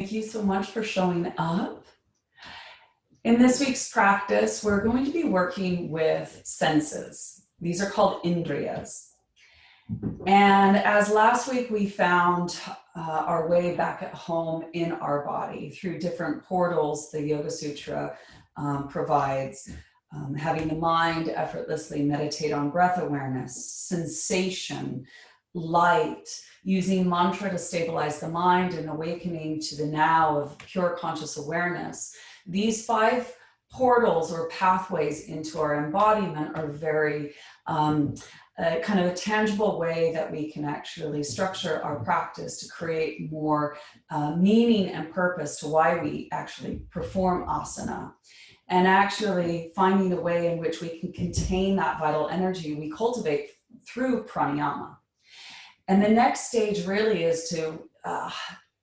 thank you so much for showing up. In this week's practice, we're going to be working with senses. These are called Indriyas. And as last week we found our way back at home in our body through different portals the Yoga Sutra provides, having the mind effortlessly meditate on breath awareness, sensation, light, using mantra to stabilize the mind and awakening to the now of pure conscious awareness. These 5 portals or pathways into our embodiment are very kind of a tangible way that we can actually structure our practice to create more meaning and purpose to why we actually perform asana. And actually finding a way in which we can contain that vital energy we cultivate through pranayama. And the next stage really is to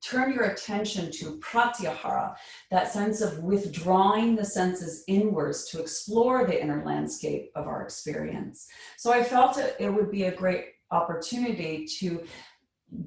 turn your attention to pratyahara, that sense of withdrawing the senses inwards to explore the inner landscape of our experience. So I felt it would be a great opportunity to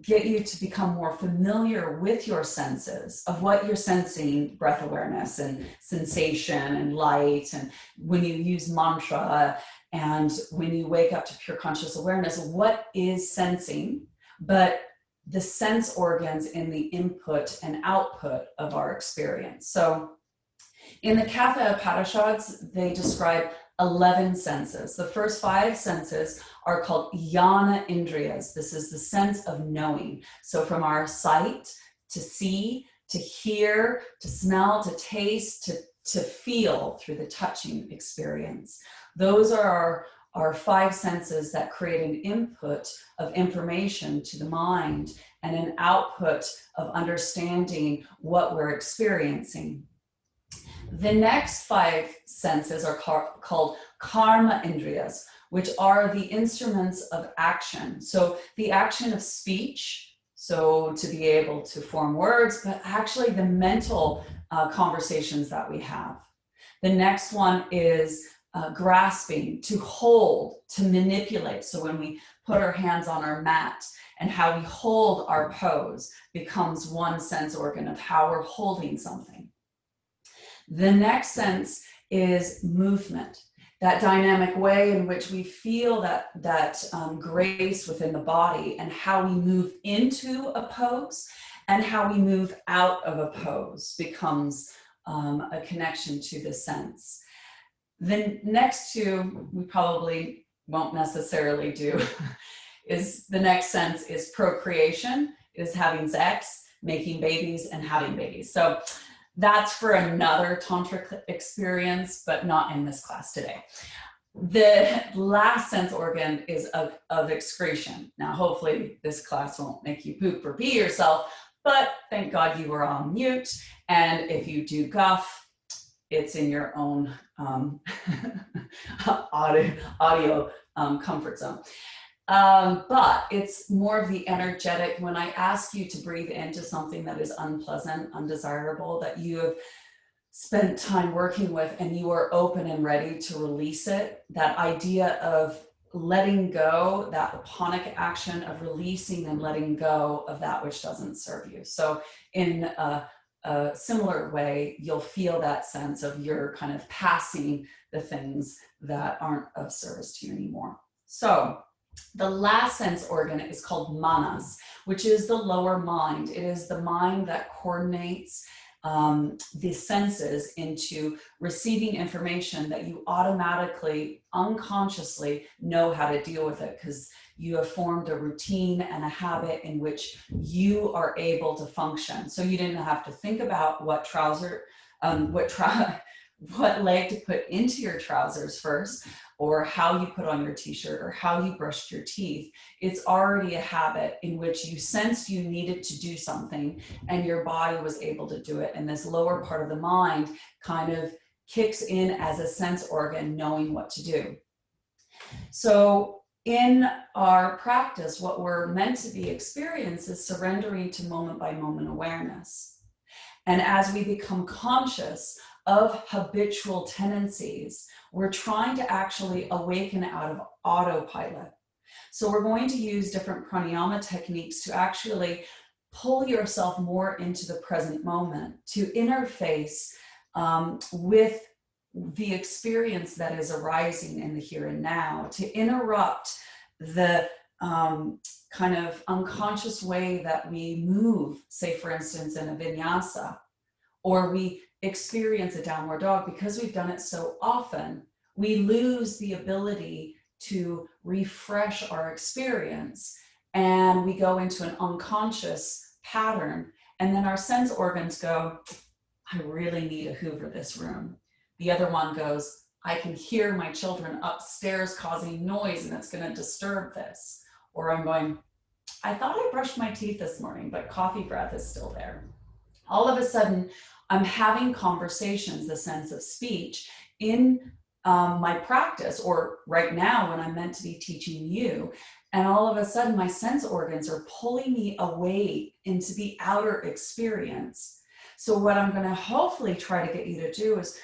get you to become more familiar with your senses of what you're sensing, breath awareness and sensation and light, and when you use mantra and when you wake up to pure conscious awareness, what is sensing, but the sense organs in the input and output of our experience. So in the Katha Upanishads, they describe 11 senses. The first 5 senses are called Jnana Indriyas. This is the sense of knowing. So from our sight, to see, to hear, to smell, to taste, to feel through the touching experience. Those are our 5 senses that create an input of information to the mind and an output of understanding what we're experiencing. The next 5 senses are called karma indriyas, which are the instruments of action. So the action of speech, so to be able to form words, but actually the mental conversations that we have. The next one is grasping, to hold, to manipulate. So when we put our hands on our mat and how we hold our pose becomes one sense organ of how we're holding something. The next sense is movement, that dynamic way in which we feel that grace within the body and how we move into a pose and how we move out of a pose becomes a connection to the sense. The next 2 we probably won't necessarily do is the next sense is procreation, is having sex, making babies and having babies. So that's for another tantric experience, but not in this class today. The last sense organ is of excretion. Now, hopefully this class won't make you poop or pee yourself, but thank God you were on mute. And if you do guff, it's in your own audio comfort zone. But it's more of the energetic, when I ask you to breathe into something that is unpleasant, undesirable, that you have spent time working with and you are open and ready to release it, that idea of letting go, that aponic action of releasing and letting go of that which doesn't serve you. So in a similar way, you'll feel that sense of you're kind of passing the things that aren't of service to you anymore. So the last sense organ is called manas, which is the lower mind. It is the mind that coordinates the senses into receiving information that you automatically, unconsciously know how to deal with it because you have formed a routine and a habit in which you are able to function. So you didn't have to think about what what leg to put into your trousers first, or how you put on your t-shirt, or how you brushed your teeth. It's already a habit in which you sensed you needed to do something and your body was able to do it. And this lower part of the mind kind of kicks in as a sense organ, knowing what to do. So in our practice, what we're meant to be experiencing is surrendering to moment by moment awareness. And as we become conscious of habitual tendencies, we're trying to actually awaken out of autopilot. So we're going to use different pranayama techniques to actually pull yourself more into the present moment, to interface with the experience that is arising in the here and now, to interrupt the kind of unconscious way that we move, say for instance in a vinyasa, or we experience a downward dog. Because we've done it so often, we lose the ability to refresh our experience, and we go into an unconscious pattern, and then our sense organs go, I really need to hoover this room. The other one goes, I can hear my children upstairs causing noise and it's going to disturb this. Or I'm going, I thought I brushed my teeth this morning, but coffee breath is still there. All of a sudden, I'm having conversations, the sense of speech, in my practice, or right now when I'm meant to be teaching you. And all of a sudden, my sense organs are pulling me away into the outer experience. So what I'm going to hopefully try to get you to do is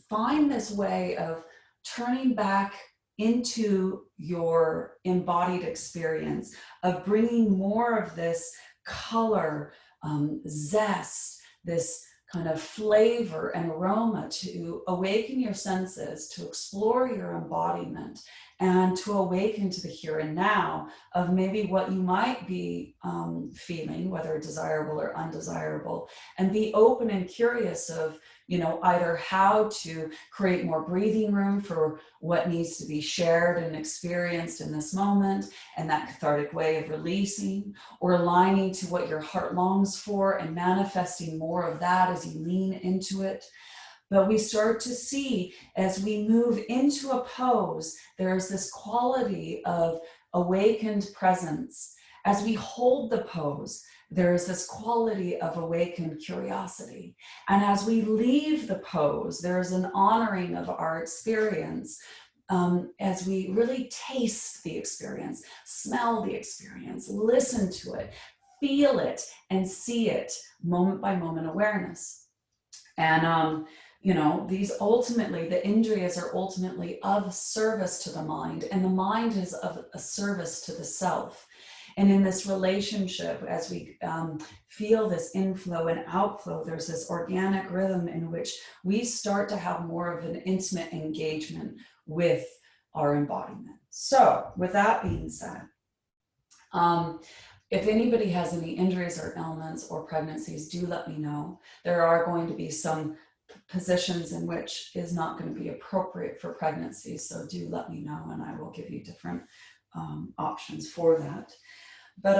find this way of turning back into your embodied experience, of bringing more of this color, zest, this kind of flavor and aroma, to awaken your senses, to explore your embodiment, and to awaken to the here and now of maybe what you might be feeling, whether desirable or undesirable, and be open and curious of, you know, either how to create more breathing room for what needs to be shared and experienced in this moment, and that cathartic way of releasing, or aligning to what your heart longs for and manifesting more of that as you lean into it. But we start to see, as we move into a pose, there's this quality of awakened presence. As we hold the pose, there is this quality of awakened curiosity. And as we leave the pose, there is an honoring of our experience, as we really taste the experience, smell the experience, listen to it, feel it, and see it, moment by moment awareness. And you know, these ultimately, the Indriyas are ultimately of service to the mind, and the mind is of a service to the self. And in this relationship, as we feel this inflow and outflow, there's this organic rhythm in which we start to have more of an intimate engagement with our embodiment. So with that being said, if anybody has any injuries or ailments or pregnancies, do let me know. There are going to be some positions in which is not going to be appropriate for pregnancy, so do let me know and I will give you different options for that. But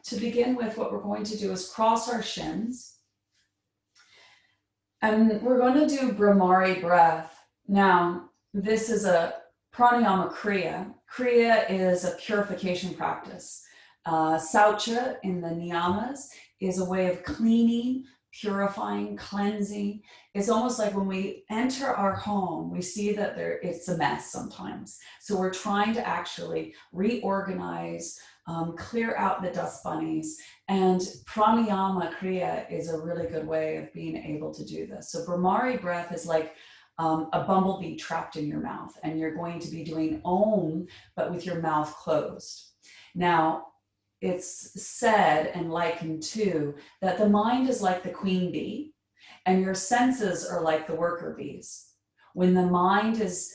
to begin with, what we're going to do is cross our shins, and we're going to do Brahmari breath. Now, this is a pranayama kriya. Kriya is a purification practice. Saucha in the niyamas is a way of cleaning, purifying, cleansing. It's almost like when we enter our home, we see that it's a mess sometimes. So we're trying to actually reorganize, clear out the dust bunnies, and pranayama kriya is a really good way of being able to do this. So Brahmari breath is like a bumblebee trapped in your mouth, and you're going to be doing Om, but with your mouth closed. Now, it's said and likened to that the mind is like the queen bee and your senses are like the worker bees. When the mind is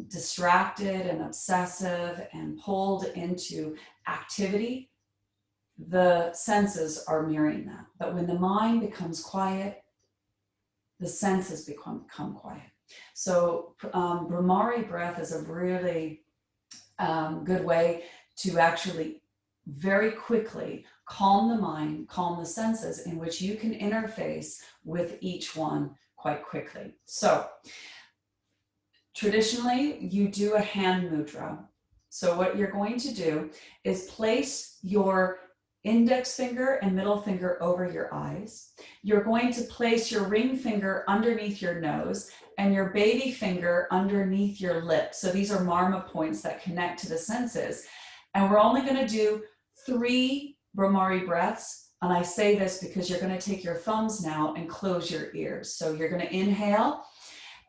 distracted and obsessive and pulled into activity, the senses are mirroring that. But when the mind becomes quiet, the senses become quiet. So Brahmari breath is a really good way to actually very quickly calm the mind, calm the senses, in which you can interface with each one quite quickly. So traditionally, you do a hand mudra. So what you're going to do is place your index finger and middle finger over your eyes. You're going to place your ring finger underneath your nose and your baby finger underneath your lips. So these are marma points that connect to the senses. And we're only going to do 3 Brahmari breaths. And I say this because you're going to take your thumbs now and close your ears. So you're going to inhale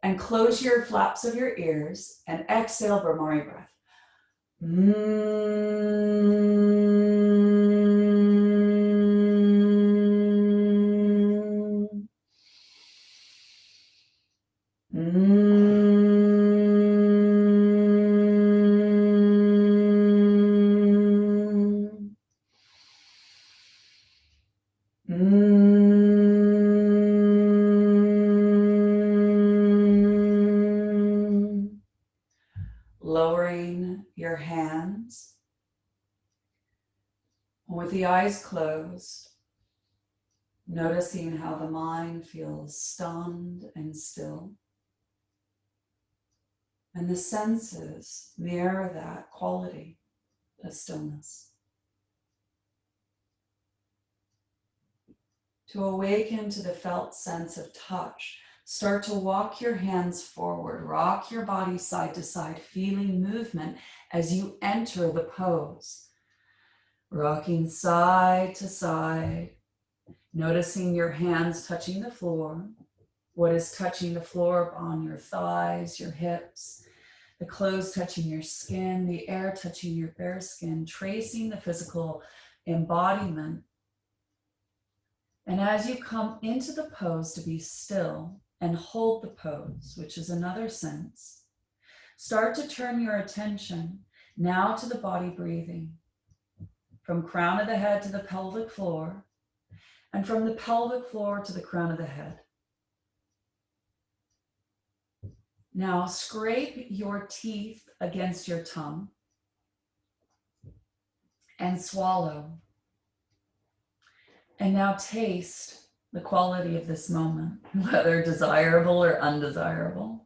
and close your flaps of your ears and exhale Brahmari breath. with the eyes closed, noticing how the mind feels stunned and still. And the senses mirror that quality of stillness. To awaken to the felt sense of touch, start to walk your hands forward, rock your body side to side, feeling movement as you enter the pose. Rocking side to side, noticing your hands touching the floor, what is touching the floor on your thighs, your hips, the clothes touching your skin, the air touching your bare skin, tracing the physical embodiment. And as you come into the pose to be still and hold the pose, which is another sense, start to turn your attention now to the body breathing, from crown of the head to the pelvic floor, and from the pelvic floor to the crown of the head. Now scrape your teeth against your tongue and swallow. And now taste the quality of this moment, whether desirable or undesirable.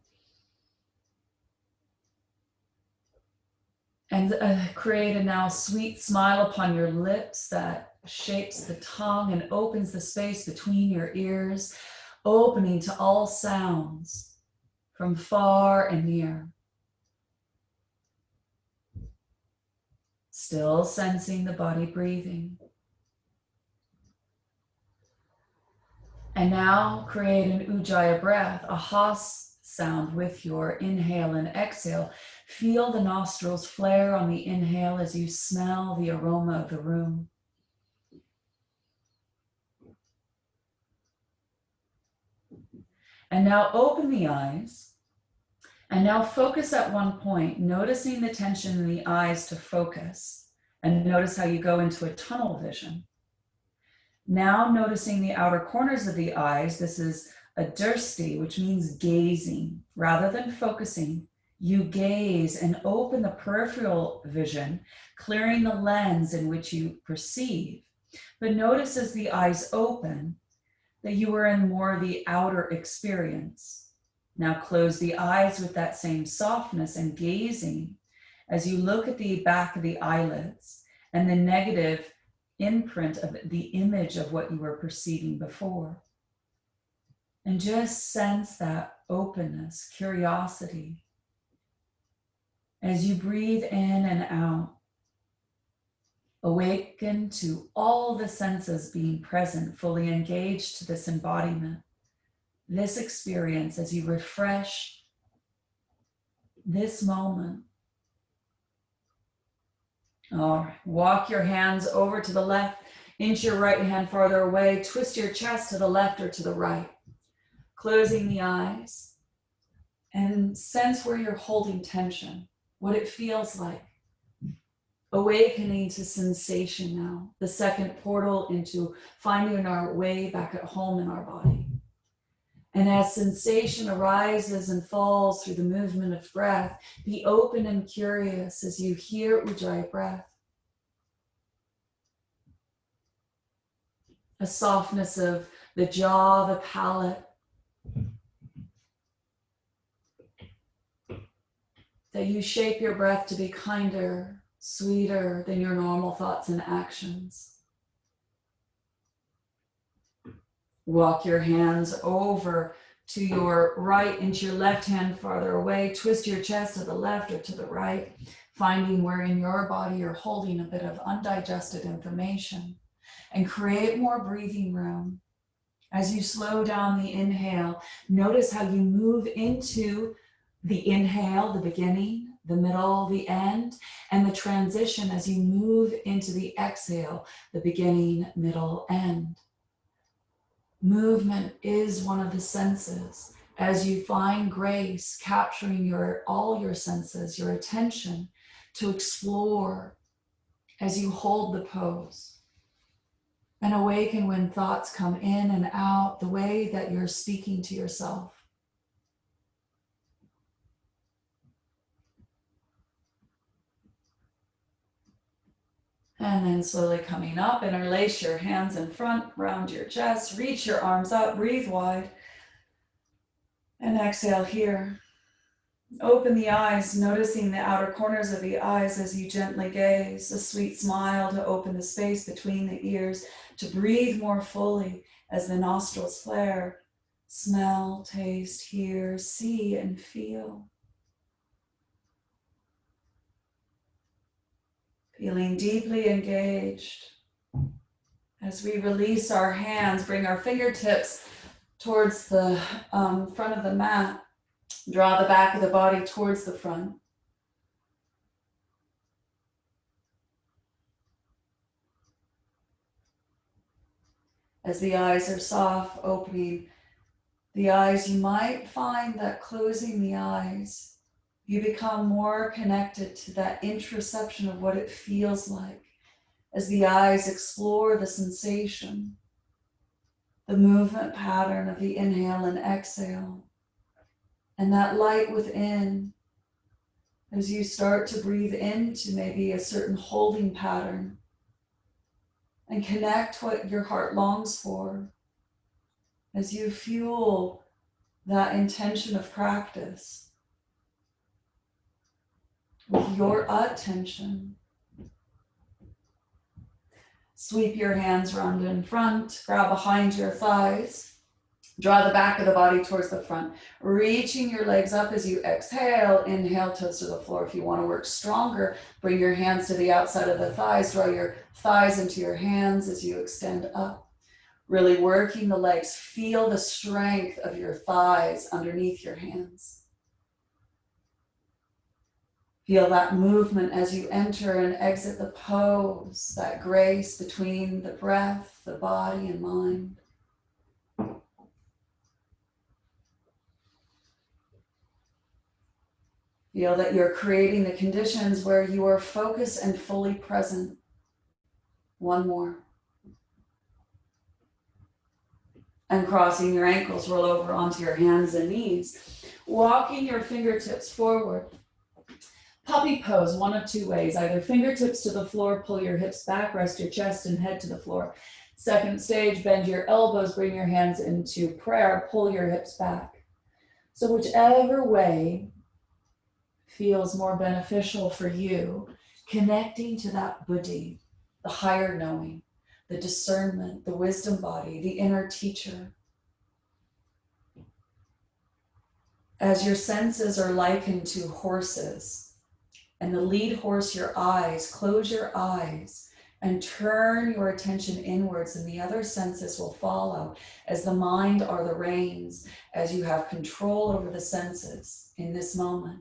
And create a now sweet smile upon your lips that shapes the tongue and opens the space between your ears, opening to all sounds from far and near. Still sensing the body breathing. And now create an ujjayi breath, a has sound with your inhale and exhale. Feel the nostrils flare on the inhale as you smell the aroma of the room. And now open the eyes. And now focus at one point, noticing the tension in the eyes to focus. And notice how you go into a tunnel vision. Now noticing the outer corners of the eyes, this is a drishti, which means gazing. Rather than focusing, you gaze and open the peripheral vision, clearing the lens in which you perceive. But notice as the eyes open that you are in more the outer experience. Now close the eyes with that same softness and gazing as you look at the back of the eyelids and the negative imprint of the image of what you were perceiving before. And just sense that openness, curiosity. As you breathe in and out, awaken to all the senses being present, fully engaged to this embodiment, this experience as you refresh this moment. All right, walk your hands over to the left, inch your right hand farther away, twist your chest to the left or to the right, closing the eyes, and sense where you're holding tension, what it feels like. Awakening to sensation now, the second portal into finding our way back at home in our body. And as sensation arises and falls through the movement of breath, be open and curious as you hear ujjayi breath. A softness of the jaw, the palate. That you shape your breath to be kinder, sweeter than your normal thoughts and actions. Walk your hands over to your right, into your left hand farther away. Twist your chest to the left or to the right, finding where in your body you're holding a bit of undigested information. And create more breathing room. As you slow down the inhale, notice how you move into the inhale, the beginning, the middle, the end, and the transition as you move into the exhale, the beginning, middle, end. Movement is one of the senses. As you find grace, capturing all your senses, your attention to explore as you hold the pose. And awaken when thoughts come in and out, the way that you're speaking to yourself. And then slowly coming up, interlace your hands in front, round your chest, reach your arms up, breathe wide. And exhale here. Open the eyes, noticing the outer corners of the eyes as you gently gaze, a sweet smile to open the space between the ears, to breathe more fully as the nostrils flare. Smell, taste, hear, see, and feel. Feeling deeply engaged. As we release our hands, bring our fingertips towards the front of the mat. Draw the back of the body towards the front. As the eyes are soft, opening the eyes, you might find that closing the eyes, you become more connected to that introception of what it feels like as the eyes explore the sensation, the movement pattern of the inhale and exhale, and that light within as you start to breathe into maybe a certain holding pattern and connect what your heart longs for as you fuel that intention of practice with your attention. Sweep your hands round in front, grab behind your thighs, draw the back of the body towards the front, reaching your legs up as you exhale, inhale, toes to the floor. If you want to work stronger, bring your hands to the outside of the thighs, draw your thighs into your hands as you extend up. Really working the legs, feel the strength of your thighs underneath your hands. Feel that movement as you enter and exit the pose, that grace between the breath, the body, and mind. Feel that you're creating the conditions where you are focused and fully present. One more. And crossing your ankles, roll over onto your hands and knees. Walking your fingertips forward. Puppy pose, one of two ways. Either fingertips to the floor, pull your hips back, rest your chest and head to the floor. Second stage, bend your elbows, bring your hands into prayer, pull your hips back. So whichever way feels more beneficial for you, connecting to that buddhi, the higher knowing, the discernment, the wisdom body, the inner teacher. As your senses are likened to horses, and the lead horse, your eyes, close your eyes and turn your attention inwards, and the other senses will follow as the mind are the reins, as you have control over the senses in this moment.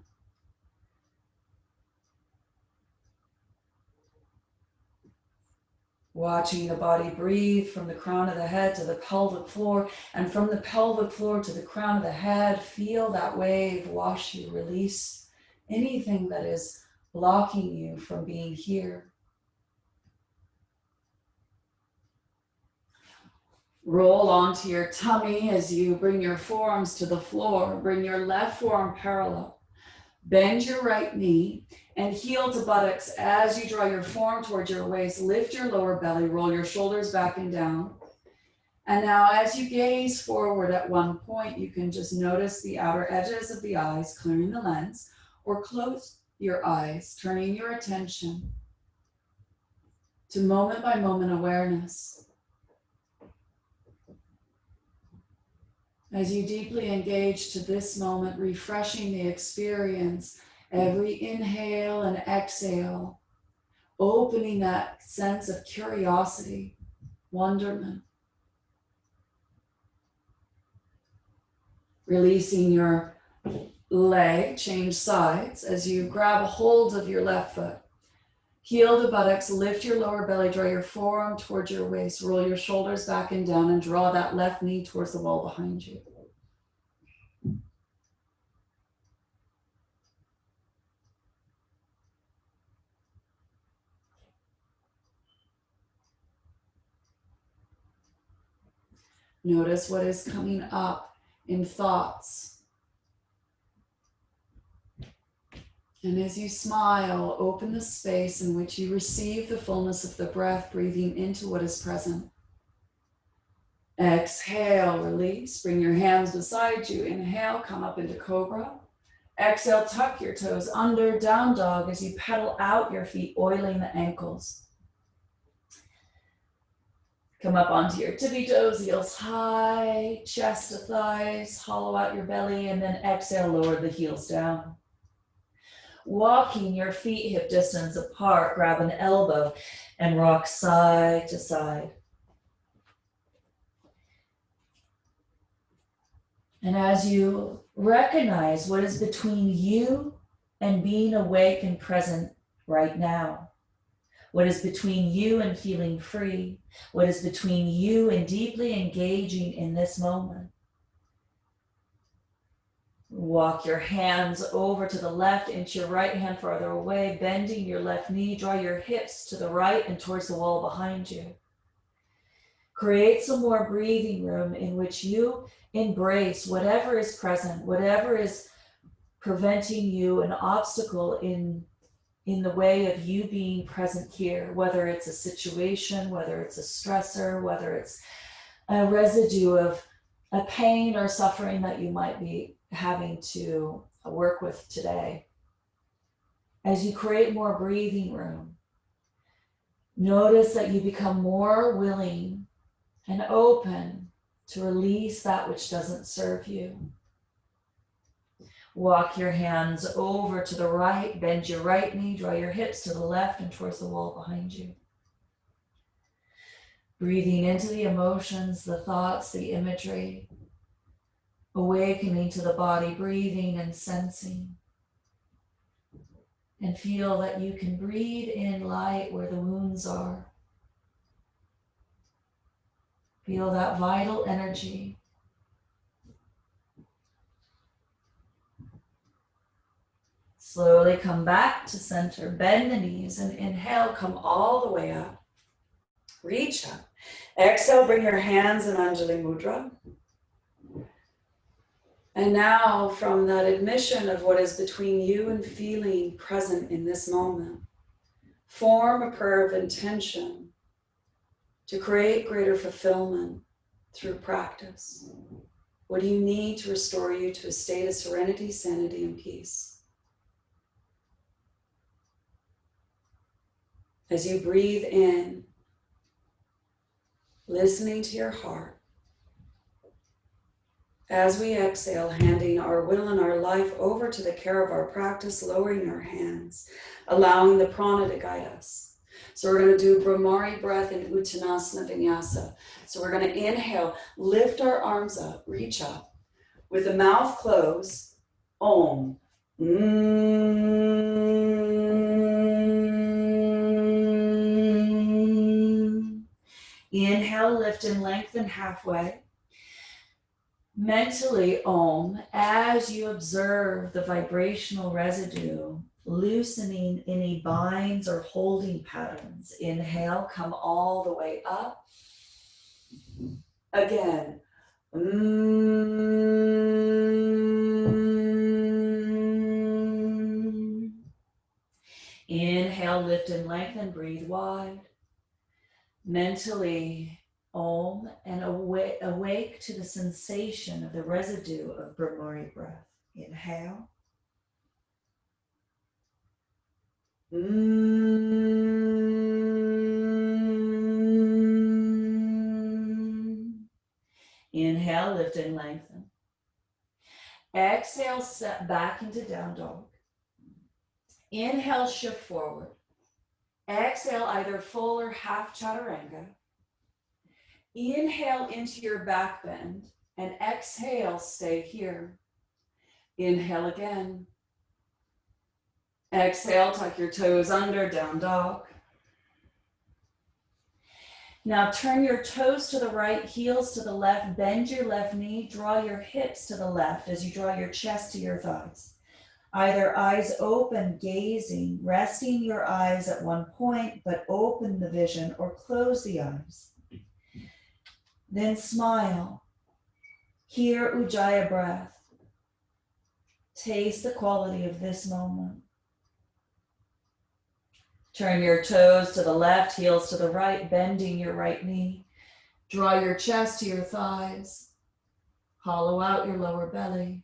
Watching the body breathe from the crown of the head to the pelvic floor, and from the pelvic floor to the crown of the head, feel that wave wash you, release anything that is blocking you from being here. Roll onto your tummy as you bring your forearms to the floor. Bring your left forearm parallel. Bend your right knee and heel to buttocks as you draw your forearm towards your waist. Lift your lower belly, roll your shoulders back and down. And now as you gaze forward at one point, you can just notice the outer edges of the eyes, clearing the lens, or close your eyes, turning your attention to moment by moment awareness. As you deeply engage to this moment, refreshing the experience, every inhale and exhale, opening that sense of curiosity, wonderment. Releasing your leg, change sides as you grab a hold of your left foot. Heel to buttocks, lift your lower belly, draw your forearm towards your waist, roll your shoulders back and down, and draw that left knee towards the wall behind you. Notice what is coming up in thoughts. And as you smile, open the space in which you receive the fullness of the breath, breathing into what is present. Exhale, release. Bring your hands beside you. Inhale, come up into cobra. Exhale, tuck your toes under, down dog as you pedal out your feet, oiling the ankles. Come up onto your tippy toes, heels high, chest to thighs, hollow out your belly, and then exhale, lower the heels down. Walking your feet hip distance apart, grab an elbow and rock side to side. And as you recognize what is between you and being awake and present right now, what is between you and feeling free, what is between you and deeply engaging in this moment. Walk your hands over to the left, inch your right hand farther away, bending your left knee, draw your hips to the right and towards the wall behind you. Create some more breathing room in which you embrace whatever is present, whatever is preventing you, an obstacle in the way of you being present here, whether it's a situation, whether it's a stressor, whether it's a residue of a pain or suffering that you might be having to work with today. As you create more breathing room, notice that you become more willing and open to release that which doesn't serve you. Walk your hands over to the right, bend your right knee, draw your hips to the left and towards the wall behind you. Breathing into the emotions, the thoughts, the imagery, awakening to the body, breathing and sensing. And feel that you can breathe in light where the wounds are. Feel that vital energy. Slowly come back to center, bend the knees and inhale, come all the way up. Reach up. Exhale, bring your hands in Anjali Mudra. And now from that admission of what is between you and feeling present in this moment, form a prayer of intention to create greater fulfillment through practice. What do you need to restore you to a state of serenity, sanity, and peace? As you breathe in, listening to your heart. As we exhale, handing our will and our life over to the care of our practice, lowering our hands, allowing the prana to guide us. So we're going to do Brahmari breath in Uttanasana Vinyasa. So we're going to inhale, lift our arms up, reach up. With the mouth closed, Om. Inhale, lift and lengthen halfway. Mentally Om as you observe the vibrational residue, loosening any binds or holding patterns. Inhale, come all the way up. Again. Inhale, lift and lengthen, breathe wide. Mentally Om and awake to the sensation of the residue of Brahmari breath. Inhale. Inhale, lift and lengthen. Exhale, step back into down dog. Inhale, shift forward. Exhale, either full or half chaturanga. Inhale into your back bend and exhale, stay here. Inhale again. Exhale, tuck your toes under, down dog. Now turn your toes to the right, heels to the left, bend your left knee, draw your hips to the left as you draw your chest to your thighs. Either eyes open, gazing, resting your eyes at one point, but open the vision or close the eyes. Then smile. Hear Ujjayi breath. Taste the quality of this moment. Turn your toes to the left, heels to the right, bending your right knee. Draw your chest to your thighs. Hollow out your lower belly.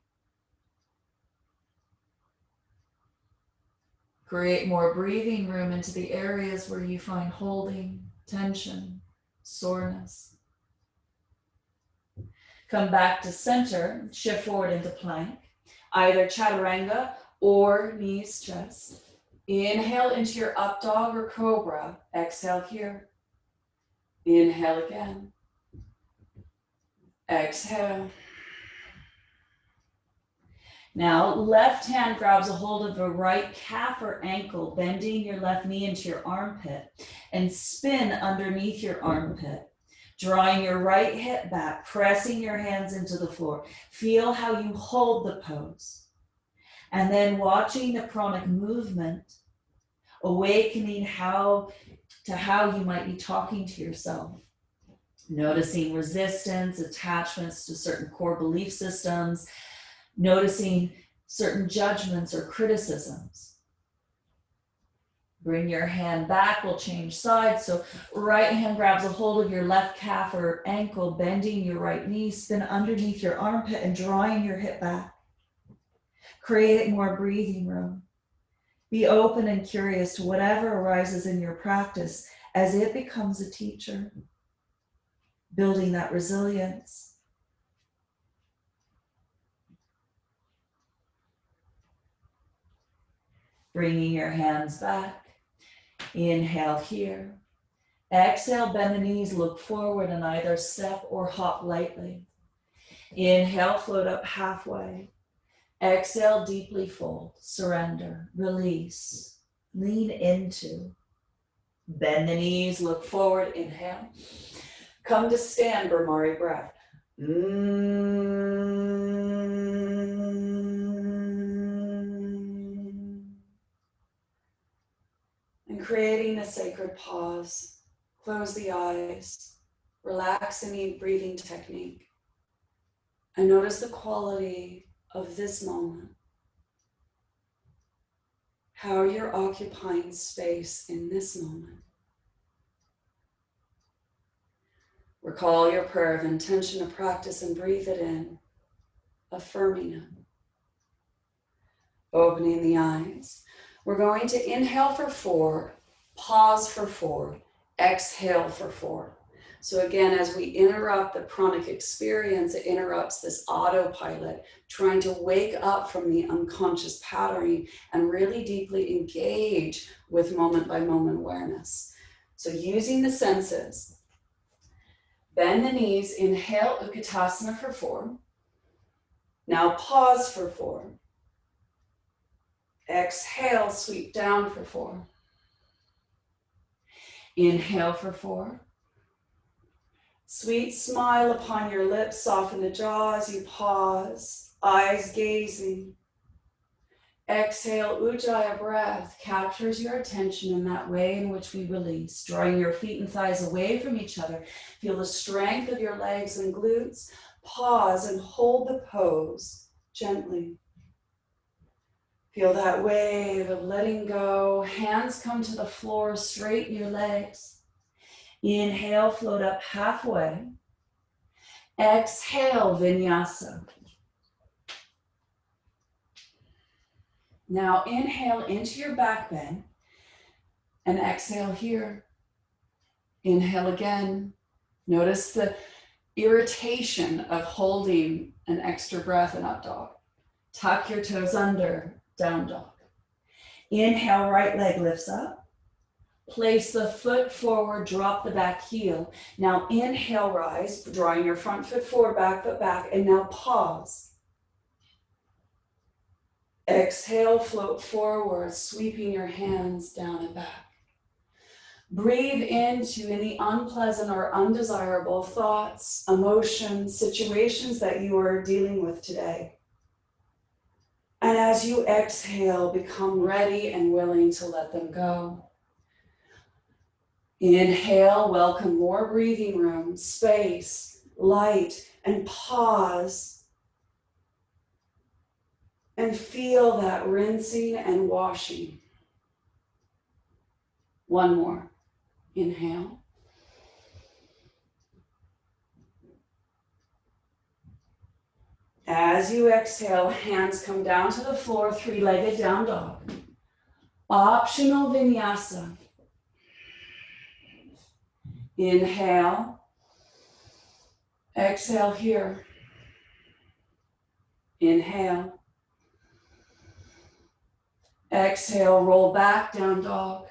Create more breathing room into the areas where you find holding, tension, soreness. Come back to center, shift forward into plank, either chaturanga or knees, chest. Inhale into your up dog or cobra. Exhale here. Inhale again. Exhale. Now, left hand grabs a hold of the right calf or ankle, bending your left knee into your armpit, and spin underneath your armpit. Drawing your right hip back, pressing your hands into the floor. Feel how you hold the pose. And then watching the pranic movement, awakening how you might be talking to yourself. Noticing resistance, attachments to certain core belief systems, noticing certain judgments or criticisms. Bring your hand back, we'll change sides. So right hand grabs a hold of your left calf or ankle, bending your right knee, spin underneath your armpit and drawing your hip back. Create more breathing room. Be open and curious to whatever arises in your practice as it becomes a teacher, building that resilience. Bringing your hands back. Inhale here. Exhale, bend the knees, look forward and either step or hop lightly. Inhale, float up halfway. Exhale, deeply fold, surrender, release, lean into. Bend the knees, look forward, inhale. Come to stand, Brahmari breath. And creating a sacred pause. Close the eyes, relax any breathing technique, and notice the quality of this moment. How you're occupying space in this moment. Recall your prayer of intention to practice and breathe it in, affirming it. Opening the eyes. We're going to inhale for 4, pause for 4, exhale for 4. So again, as we interrupt the pranic experience, it interrupts this autopilot, trying to wake up from the unconscious patterning and really deeply engage with moment by moment awareness. So using the senses, bend the knees, inhale Utkatasana for 4. Now pause for 4. Exhale, sweep down for 4. Inhale for 4. Sweet smile upon your lips, soften the jaw as you pause, eyes gazing. Exhale, Ujjayi breath captures your attention in that way in which we release, drawing your feet and thighs away from each other. Feel the strength of your legs and glutes. Pause and hold the pose gently. Feel that wave of letting go. Hands come to the floor, straighten your legs. Inhale, float up halfway. Exhale, vinyasa. Now inhale into your back bend and exhale here. Inhale again. Notice the irritation of holding an extra breath in up dog. Tuck your toes under, down dog. Inhale, right leg lifts up. Place the foot forward, drop the back heel. Now inhale, rise, drawing your front foot forward, back foot back, and now pause. Exhale, float forward, sweeping your hands down and back. Breathe into any unpleasant or undesirable thoughts, emotions, situations that you are dealing with today. And as you exhale, become ready and willing to let them go. Inhale, welcome more breathing room, space, light, and pause. And feel that rinsing and washing. One more. Inhale. As you exhale, hands come down to the floor, three-legged down dog. Optional vinyasa. Inhale. Exhale here. Inhale. Exhale, roll back, down dog.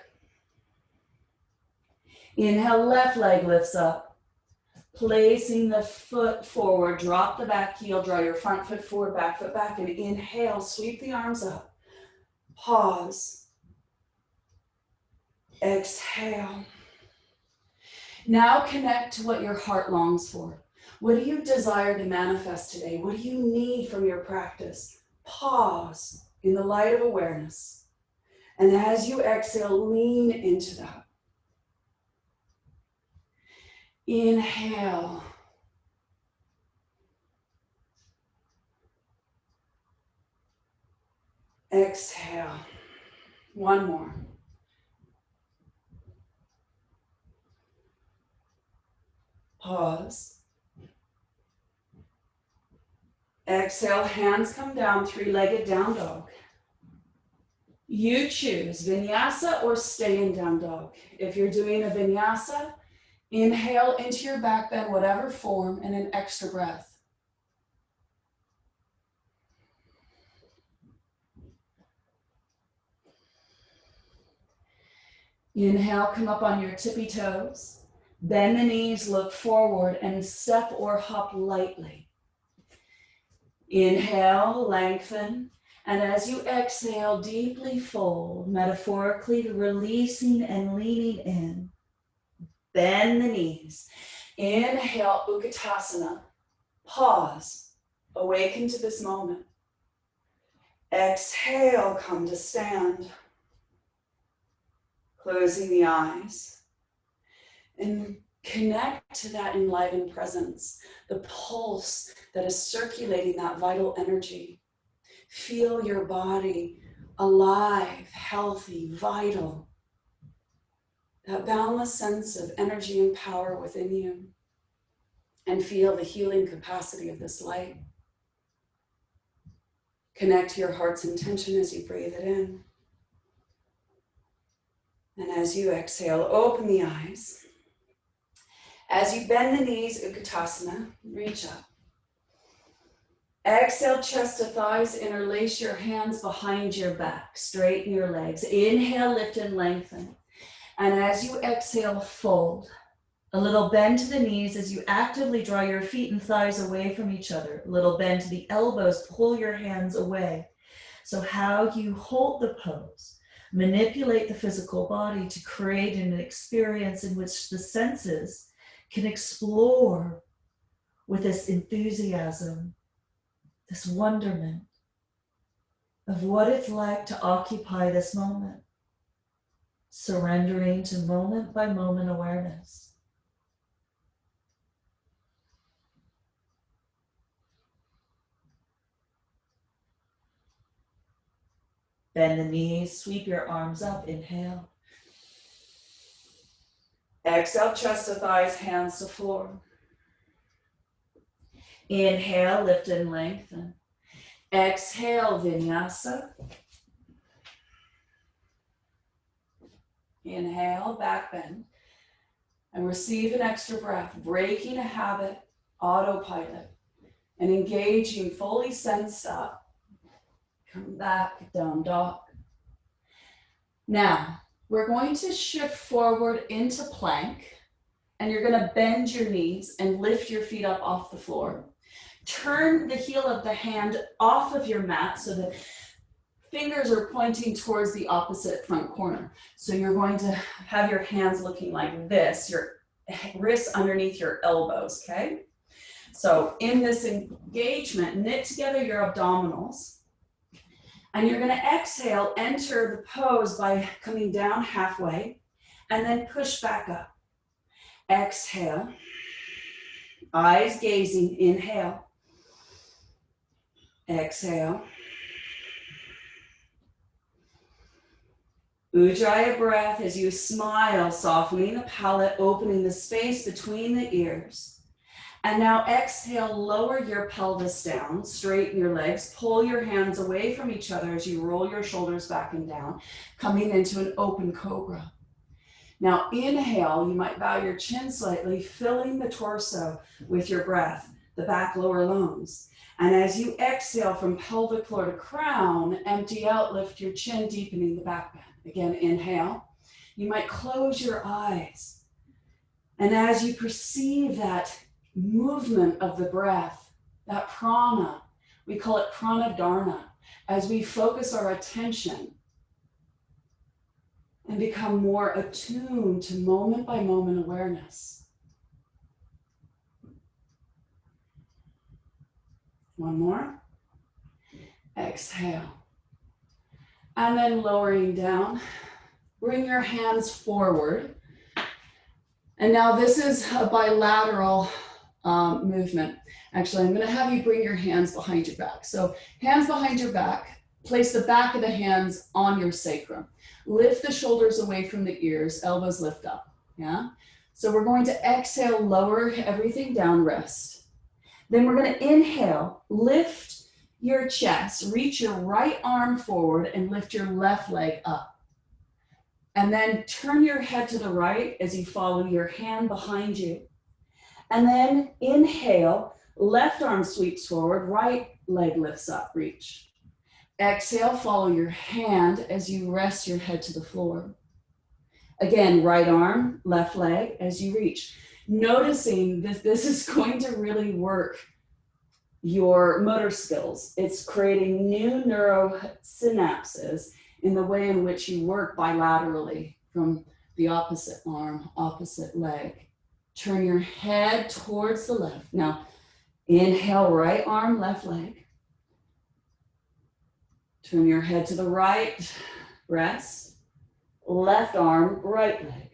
Inhale, left leg lifts up. Placing the foot forward, drop the back heel, draw your front foot forward, back foot back, and inhale, sweep the arms up. Pause. Exhale. Now connect to what your heart longs for. What do you desire to manifest today? What do you need from your practice? Pause in the light of awareness. And as you exhale, lean into that. Inhale. Exhale. One more. Pause. Exhale, hands come down, three-legged down dog. You choose vinyasa or stay in down dog. If you're doing a vinyasa, inhale into your back bend, whatever form, and an extra breath. Inhale, come up on your tippy toes. Bend the knees, look forward, and step or hop lightly. Inhale, lengthen. And as you exhale, deeply fold, metaphorically releasing and leaning in. Bend the knees. Inhale, Utkatasana. Pause. Awaken to this moment. Exhale, come to stand. Closing the eyes. And connect to that enlivened presence, the pulse that is circulating that vital energy. Feel your body alive, healthy, vital. That boundless sense of energy and power within you. And feel the healing capacity of this light. Connect to your heart's intention as you breathe it in. And as you exhale, open the eyes. As you bend the knees, Utkatasana, reach up. Exhale, chest to thighs, interlace your hands behind your back, straighten your legs. Inhale, lift and lengthen. And as you exhale, fold. A little bend to the knees as you actively draw your feet and thighs away from each other. A little bend to the elbows, pull your hands away. So how you hold the pose, manipulate the physical body to create an experience in which the senses can explore with this enthusiasm, this wonderment of what it's like to occupy this moment, surrendering to moment by moment awareness. Bend the knees, sweep your arms up, inhale. Exhale, chest to thighs, hands to floor. Inhale, lift and lengthen. Exhale, vinyasa. Inhale, back bend. And receive an extra breath, breaking a habit, autopilot, and engaging fully sensed up. Come back, down dog. Now, we're going to shift forward into plank, and you're going to bend your knees and lift your feet up off the floor. Turn the heel of the hand off of your mat so the fingers are pointing towards the opposite front corner. So you're going to have your hands looking like this, your wrists underneath your elbows, okay? So in this engagement, knit together your abdominals. And you're going to exhale, enter the pose by coming down halfway, and then push back up. Exhale, eyes gazing, inhale. Exhale. Ujjayi breath as you smile, softening the palate, opening the space between the ears. And now exhale, lower your pelvis down, straighten your legs, pull your hands away from each other as you roll your shoulders back and down, coming into an open cobra. Now inhale, you might bow your chin slightly, filling the torso with your breath, the back lower lungs. And as you exhale from pelvic floor to crown, empty out, lift your chin, deepening the back bend. Again, inhale. You might close your eyes. And as you perceive that movement of the breath, that prana, we call it prana dharana, as we focus our attention and become more attuned to moment by moment awareness. One more. Exhale. And then lowering down, bring your hands forward. And now this is a bilateral movement. Actually, I'm going to have you bring your hands behind your back. So hands behind your back, place the back of the hands on your sacrum. Lift the shoulders away from the ears, elbows lift up, yeah? So we're going to exhale, lower everything down, rest. Then we're going to inhale, lift your chest, reach your right arm forward and lift your left leg up. And then turn your head to the right as you follow your hand behind you. And then inhale, left arm sweeps forward, right leg lifts up, reach. Exhale, follow your hand as you rest your head to the floor. Again, right arm, left leg as you reach. Noticing that this is going to really work your motor skills. It's creating new neurosynapses in the way in which you work bilaterally from the opposite arm, opposite leg. Turn your head towards the left. Now, inhale, right arm, left leg. Turn your head to the right, rest. Left arm, right leg.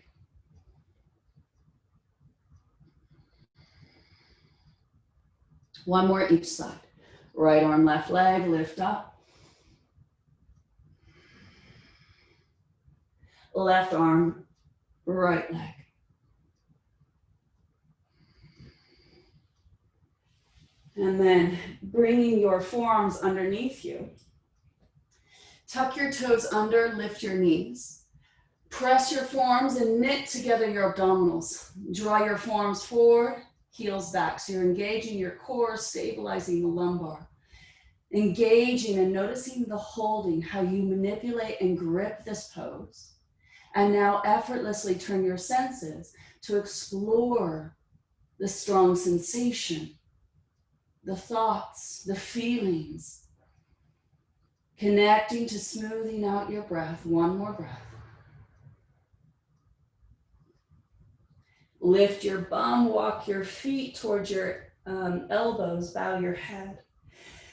One more each side. Right arm, left leg, lift up. Left arm, right leg. And then bringing your forearms underneath you. Tuck your toes under, lift your knees. Press your forearms and knit together your abdominals. Draw your forearms forward, heels back. So you're engaging your core, stabilizing the lumbar. Engaging and noticing the holding, how you manipulate and grip this pose. And now effortlessly turn your senses to explore the strong sensation, the thoughts, the feelings. Connecting to smoothing out your breath. One more breath. Lift your bum, walk your feet towards your elbows, bow your head.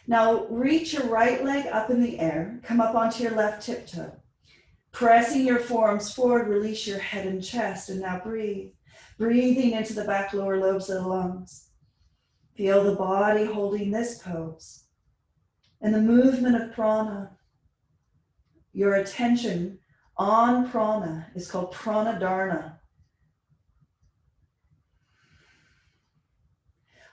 Now reach your right leg up in the air, come up onto your left tiptoe. Pressing your forearms forward, release your head and chest, and now breathe. Breathing into the back lower lobes of the lungs. Feel the body holding this pose. And the movement of prana. Your attention on prana is called prana dharana.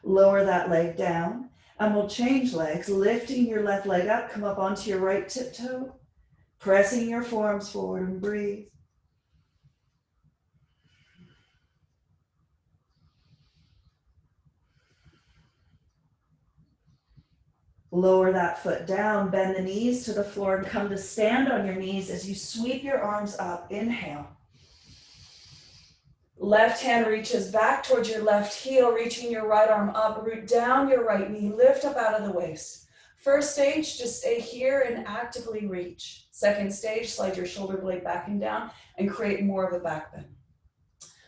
Lower that leg down, and we'll change legs, lifting your left leg up, come up onto your right tiptoe, pressing your forearms forward and breathe. Lower that foot down, bend the knees to the floor and come to stand on your knees as you sweep your arms up. Inhale. Left hand reaches back towards your left heel, reaching your right arm up, root down your right knee, lift up out of the waist. First stage, just stay here and actively reach. Second stage, slide your shoulder blade back and down and create more of a back bend.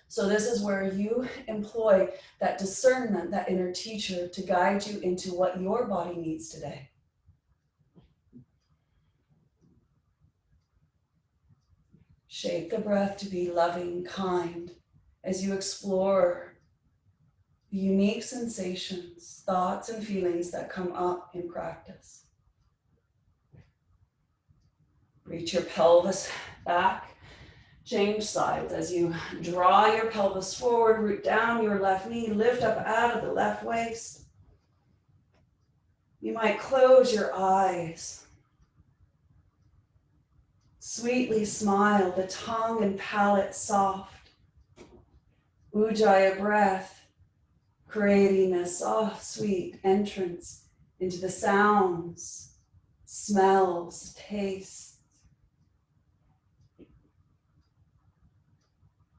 So this is where you employ that discernment, that inner teacher to guide you into what your body needs today. Shape the breath to be loving, kind, as you explore the unique sensations, thoughts, and feelings that come up in practice. Reach your pelvis back. Change sides as you draw your pelvis forward, root down your left knee, lift up out of the left waist. You might close your eyes. Sweetly smile, the tongue and palate soft. Ujjayi breath, creating a soft, sweet entrance into the sounds, smells, tastes.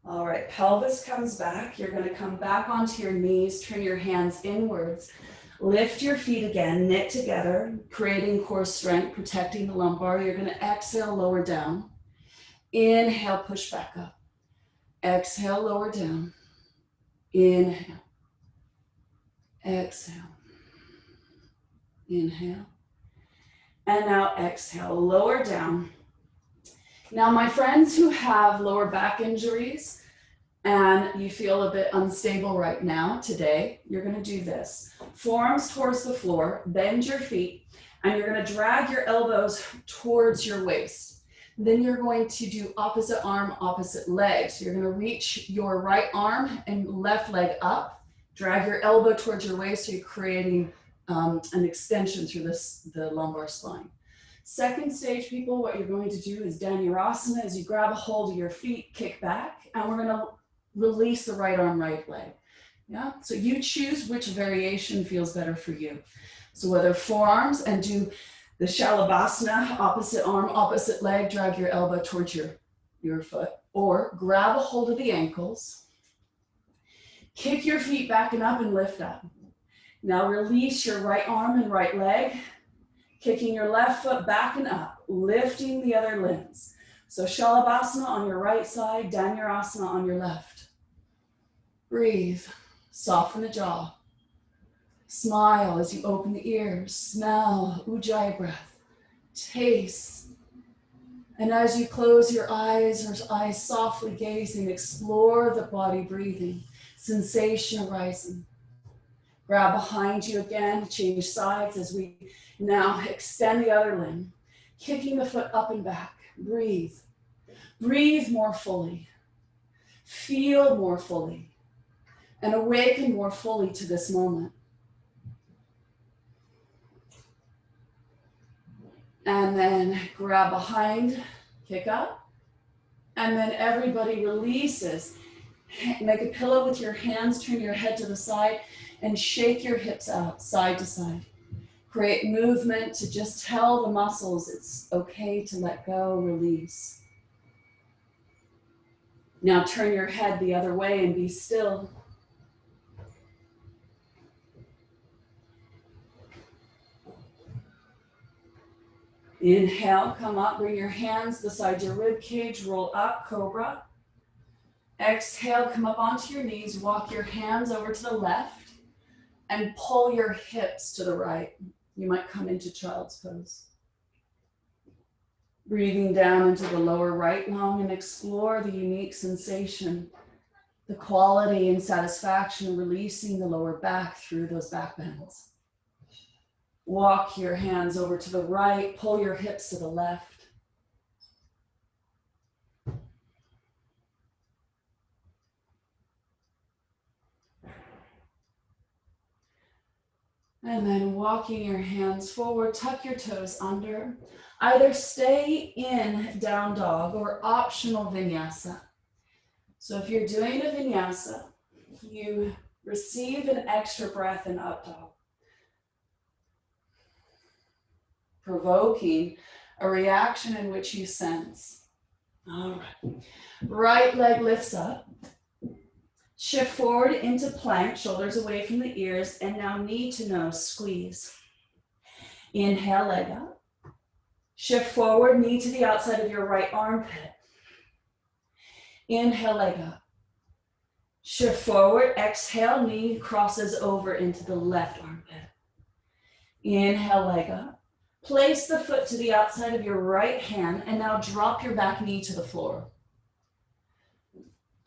All right, pelvis comes back. You're going to come back onto your knees, turn your hands inwards, lift your feet again, knit together, creating core strength, protecting the lumbar. You're going to exhale, lower down. Inhale, push back up. Exhale, lower down. Inhale. Exhale. Inhale. And now exhale, lower down. Now, my friends who have lower back injuries and you feel a bit unstable right now, today, you're going to do this. Forearms towards the floor, bend your feet, and you're going to drag your elbows towards your waist. Then you're going to do opposite arm, opposite leg. So you're going to reach your right arm and left leg up, drag your elbow towards your waist, so you're creating an extension through the lumbar spine. Second stage, people, what you're going to do is Dhanurasana as you grab a hold of your feet, kick back, and we're going to release the right arm, right leg. Yeah, so you choose which variation feels better for you. So whether forearms and do the Shalabhasana, opposite arm, opposite leg, drag your elbow towards your foot, or grab a hold of the ankles, kick your feet back and up and lift up. Now release your right arm and right leg, kicking your left foot back and up, lifting the other limbs. So Shalabhasana on your right side, Dhanurasana on your left. Breathe, soften the jaw. Smile as you open the ears, smell, Ujjayi breath, taste. And as you close your eyes, or eyes softly gazing, explore the body breathing, sensation arising. Grab behind you again, change sides as we now extend the other limb, kicking the foot up and back. Breathe. Breathe more fully. Feel more fully. And awaken more fully to this moment. And then grab behind, kick up. And then everybody releases. Make a pillow with your hands, turn your head to the side, and shake your hips out, side to side. Create movement to just tell the muscles it's okay to let go, release. Now turn your head the other way and be still. Inhale, come up, bring your hands beside your rib cage, roll up, cobra. Exhale, come up onto your knees, walk your hands over to the left and pull your hips to the right. You might come into child's pose. Breathing down into the lower right lung and explore the unique sensation, the quality and satisfaction, releasing the lower back through those back bends. Walk your hands over to the right, pull your hips to the left. And then walking your hands forward, tuck your toes under. Either stay in down dog or optional vinyasa. So if you're doing a vinyasa, you receive an extra breath in up dog, provoking a reaction in which you sense. All right. Right leg lifts up. Shift forward into plank, shoulders away from the ears, and now knee to nose, squeeze. Inhale, leg up. Shift forward, knee to the outside of your right armpit. Inhale, leg up. Shift forward, exhale, knee crosses over into the left armpit. Inhale, leg up. Place the foot to the outside of your right hand, and now drop your back knee to the floor.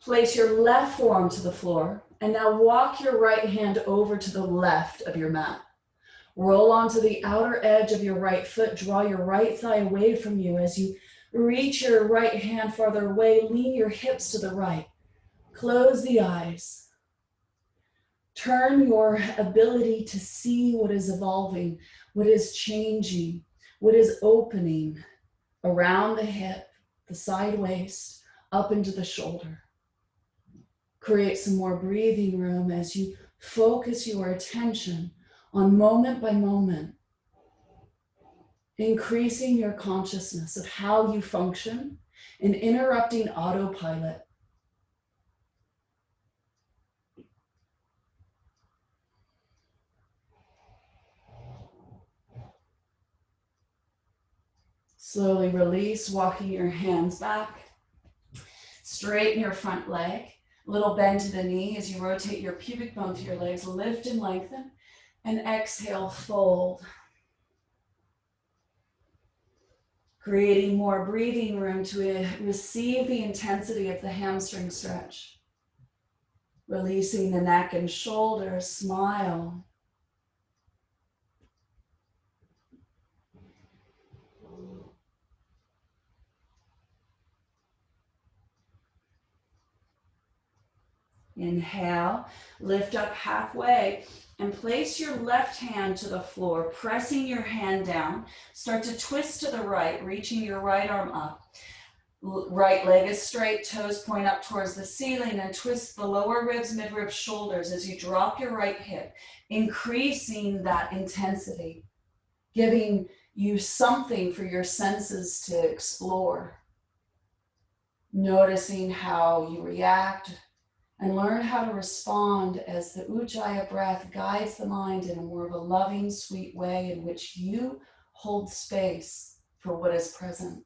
Place your left forearm to the floor, and now walk your right hand over to the left of your mat. Roll onto the outer edge of your right foot, draw your right thigh away from you as you Reach your right hand farther away, lean your hips to the right. Close the eyes. Turn your ability to see what is evolving, what is changing, what is opening around the hip, the side waist, up into the shoulder. Create some more breathing room as you focus your attention on moment by moment, increasing your consciousness of how you function and interrupting autopilot. Slowly release, walking your hands back. Straighten your front leg. A little bend to the knee as you rotate your pubic bone to your legs. Lift and lengthen. And exhale, fold. Creating more breathing room to receive the intensity of the hamstring stretch. Releasing the neck and shoulders, smile. Inhale, lift up halfway and place your left hand to the floor, pressing your hand down. Start to twist to the right, reaching your right arm up. Right leg is straight, toes point up towards the ceiling, and twist the lower ribs, mid-ribs, shoulders as you drop your right hip, increasing that intensity, giving you something for your senses to explore. Noticing how you react, and learn how to respond as the Ujjayi breath guides the mind in a more of a loving, sweet way in which you hold space for what is present.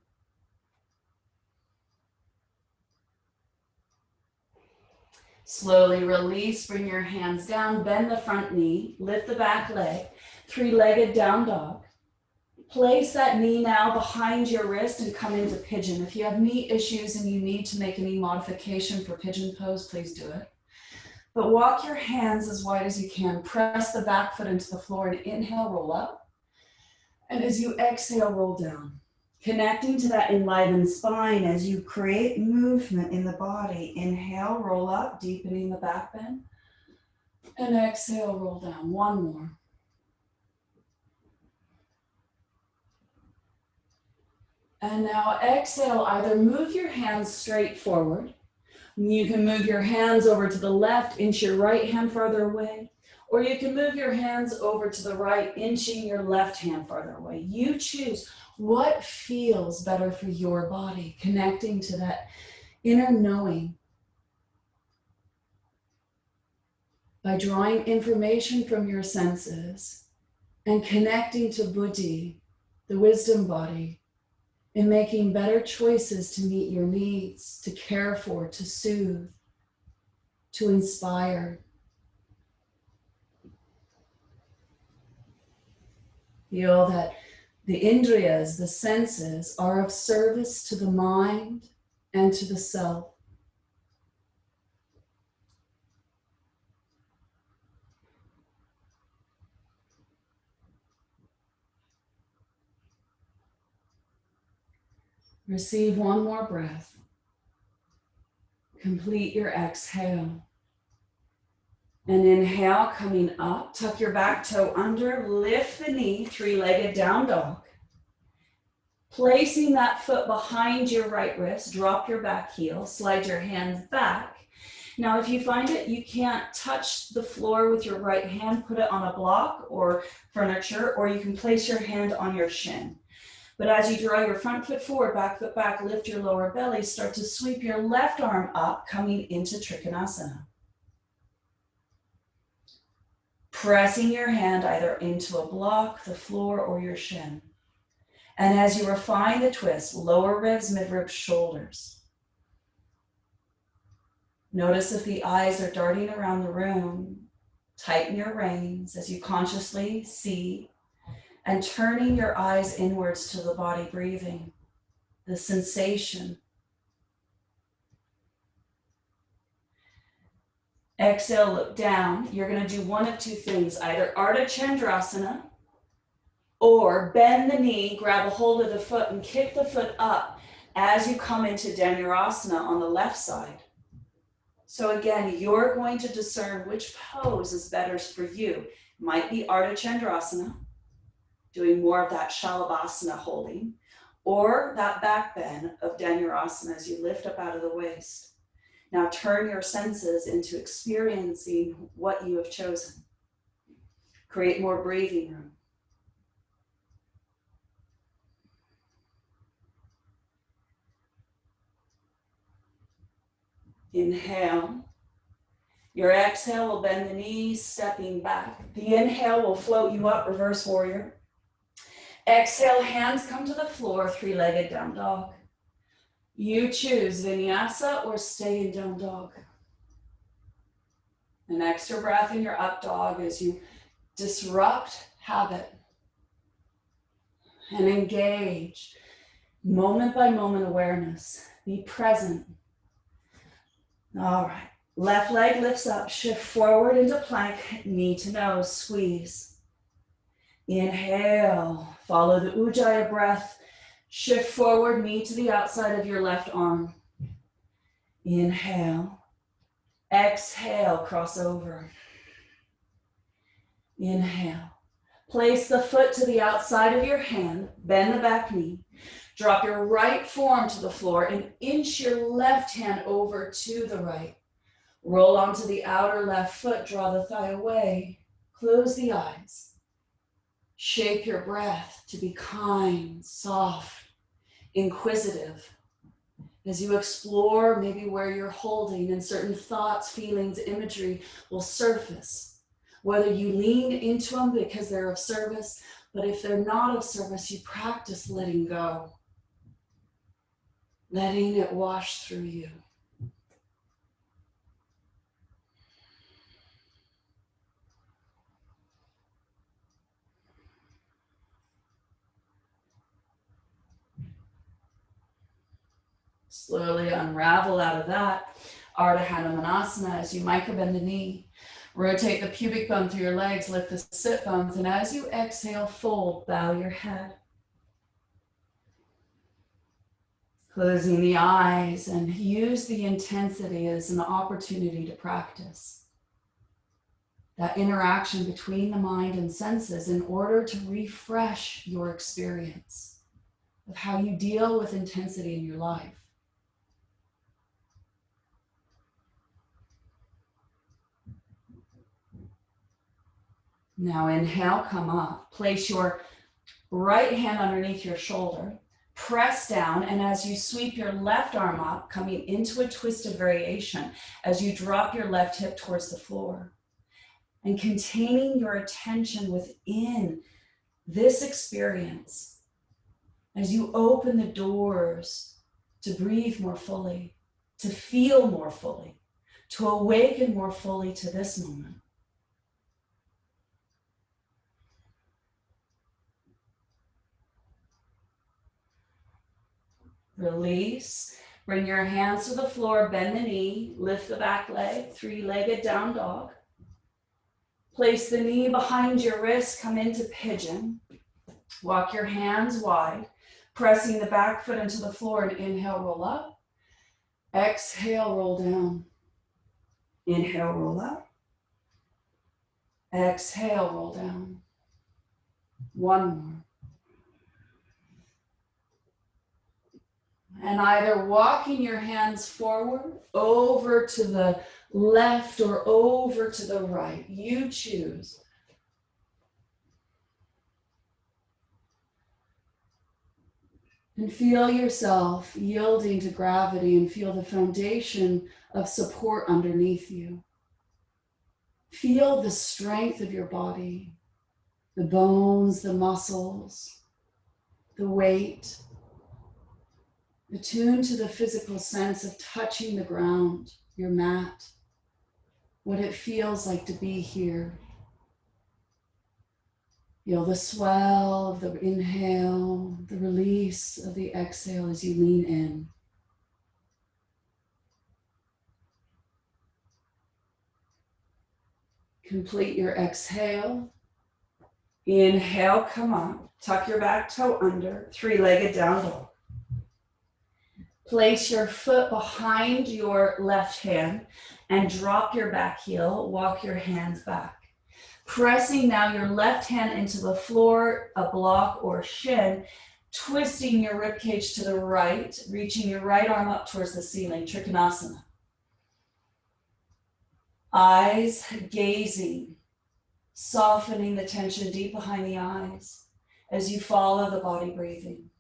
Slowly release, bring your hands down, bend the front knee, lift the back leg, three-legged down dog. Place that knee now behind your wrist and come into pigeon. If you have knee issues and you need to make any modification for pigeon pose, please do it. But walk your hands as wide as you can. Press the back foot into the floor and inhale, roll up. And as you exhale, roll down. Connecting to that enlivened spine as you create movement in the body. Inhale, roll up, deepening the back bend. And exhale, roll down. One more. And now exhale, either move your hands straight forward. You can move your hands over to the left, inch your right hand farther away, or you can move your hands over to the right, inching your left hand farther away. You choose what feels better for your body, connecting to that inner knowing by drawing information from your senses and connecting to Buddhi, the wisdom body, in making better choices to meet your needs, to care for, to soothe, to inspire. Feel that the Indriyas, the senses, are of service to the mind and to the self. Receive one more breath. Complete your exhale. And inhale, coming up, tuck your back toe under, lift the knee, three-legged down dog. Placing that foot behind your right wrist, drop your back heel, slide your hands back. Now, if you find it, you can't touch the floor with your right hand, put it on a block or furniture, or you can place your hand on your shin. But as you draw your front foot forward, back foot back, lift your lower belly, start to sweep your left arm up, coming into Trikonasana. Pressing your hand either into a block, the floor, or your shin. And as you refine the twist, lower ribs, mid-ribs, shoulders. Notice if the eyes are darting around the room. Tighten your reins as you consciously see and turning your eyes inwards to the body, breathing, the sensation. Exhale, look down. You're going to do one of two things, either Ardha or bend the knee, grab a hold of the foot and kick the foot up as you come into Dhanurasana on the left side. So again, you're going to discern which pose is better for you. Might be Ardha Chandrasana, doing more of that Shalabhasana holding, or that back bend of Dhanurasana as you lift up out of the waist. Now turn your senses into experiencing what you have chosen. Create more breathing room. Inhale. Your exhale will bend the knees, stepping back. The inhale will float you up, reverse warrior. Exhale, hands come to the floor, three-legged down dog. You choose vinyasa or stay in down dog. An extra breath in your up dog as you disrupt habit and engage moment by moment awareness. Be present. All right. Left leg lifts up, shift forward into plank, knee to nose, squeeze. Inhale, follow the Ujjayi breath, shift forward, knee to the outside of your left arm. Inhale, exhale, cross over. Inhale, place the foot to the outside of your hand, bend the back knee, drop your right forearm to the floor and inch your left hand over to the right. Roll onto the outer left foot, draw the thigh away, close the eyes. Shape your breath to be kind, soft, inquisitive. As you explore maybe where you're holding and certain thoughts, feelings, imagery will surface. Whether you lean into them because they're of service, but if they're not of service, you practice letting go. Letting it wash through you. Slowly unravel out of that. Ardha Hanumanasana as you microbend the knee. Rotate the pubic bone through your legs, lift the sit bones, and as you exhale, fold, bow your head. Closing the eyes and use the intensity as an opportunity to practice. That interaction between the mind and senses in order to refresh your experience of how you deal with intensity in your life. Now inhale, come up. Place your right hand underneath your shoulder. Press down, and as you sweep your left arm up, coming into a twisted variation, as you drop your left hip towards the floor. And containing your attention within this experience, as you open the doors to breathe more fully, to feel more fully, to awaken more fully to this moment. Release, bring your hands to the floor, bend the knee, lift the back leg, three-legged down dog. Place the knee behind your wrist, come into pigeon. Walk your hands wide, pressing the back foot into the floor and inhale, roll up. Exhale, roll down. Inhale, roll up. Exhale, roll down. One more. And either walking your hands forward, over to the left or over to the right, you choose. And feel yourself yielding to gravity and feel the foundation of support underneath you. Feel the strength of your body, the bones, the muscles, the weight. Attune to the physical sense of touching the ground, your mat, what it feels like to be here. Feel the swell of the inhale, the release of the exhale as you lean in. Complete your exhale. Inhale, come up. Tuck your back toe under, three-legged down dog. Place your foot behind your left hand and drop your back heel. Walk your hands back. Pressing now your left hand into the floor, a block or shin, twisting your rib cage to the right, reaching your right arm up towards the ceiling, Trikonasana. Eyes gazing, softening the tension deep behind the eyes as you follow the body breathing.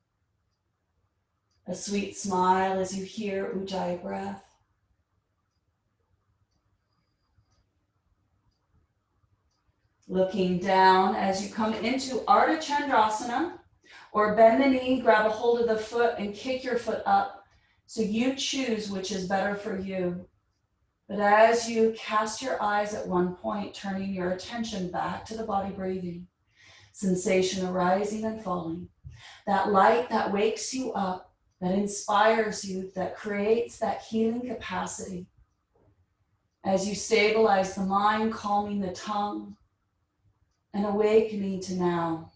A sweet smile as you hear Ujjayi breath. Looking down as you come into Ardha Chandrasana, or bend the knee, grab a hold of the foot and kick your foot up. So you choose which is better for you. But as you cast your eyes at one point, turning your attention back to the body breathing, sensation arising and falling, that light that wakes you up, that inspires you, that creates that healing capacity. As you stabilize the mind, calming the tongue, and awakening to now.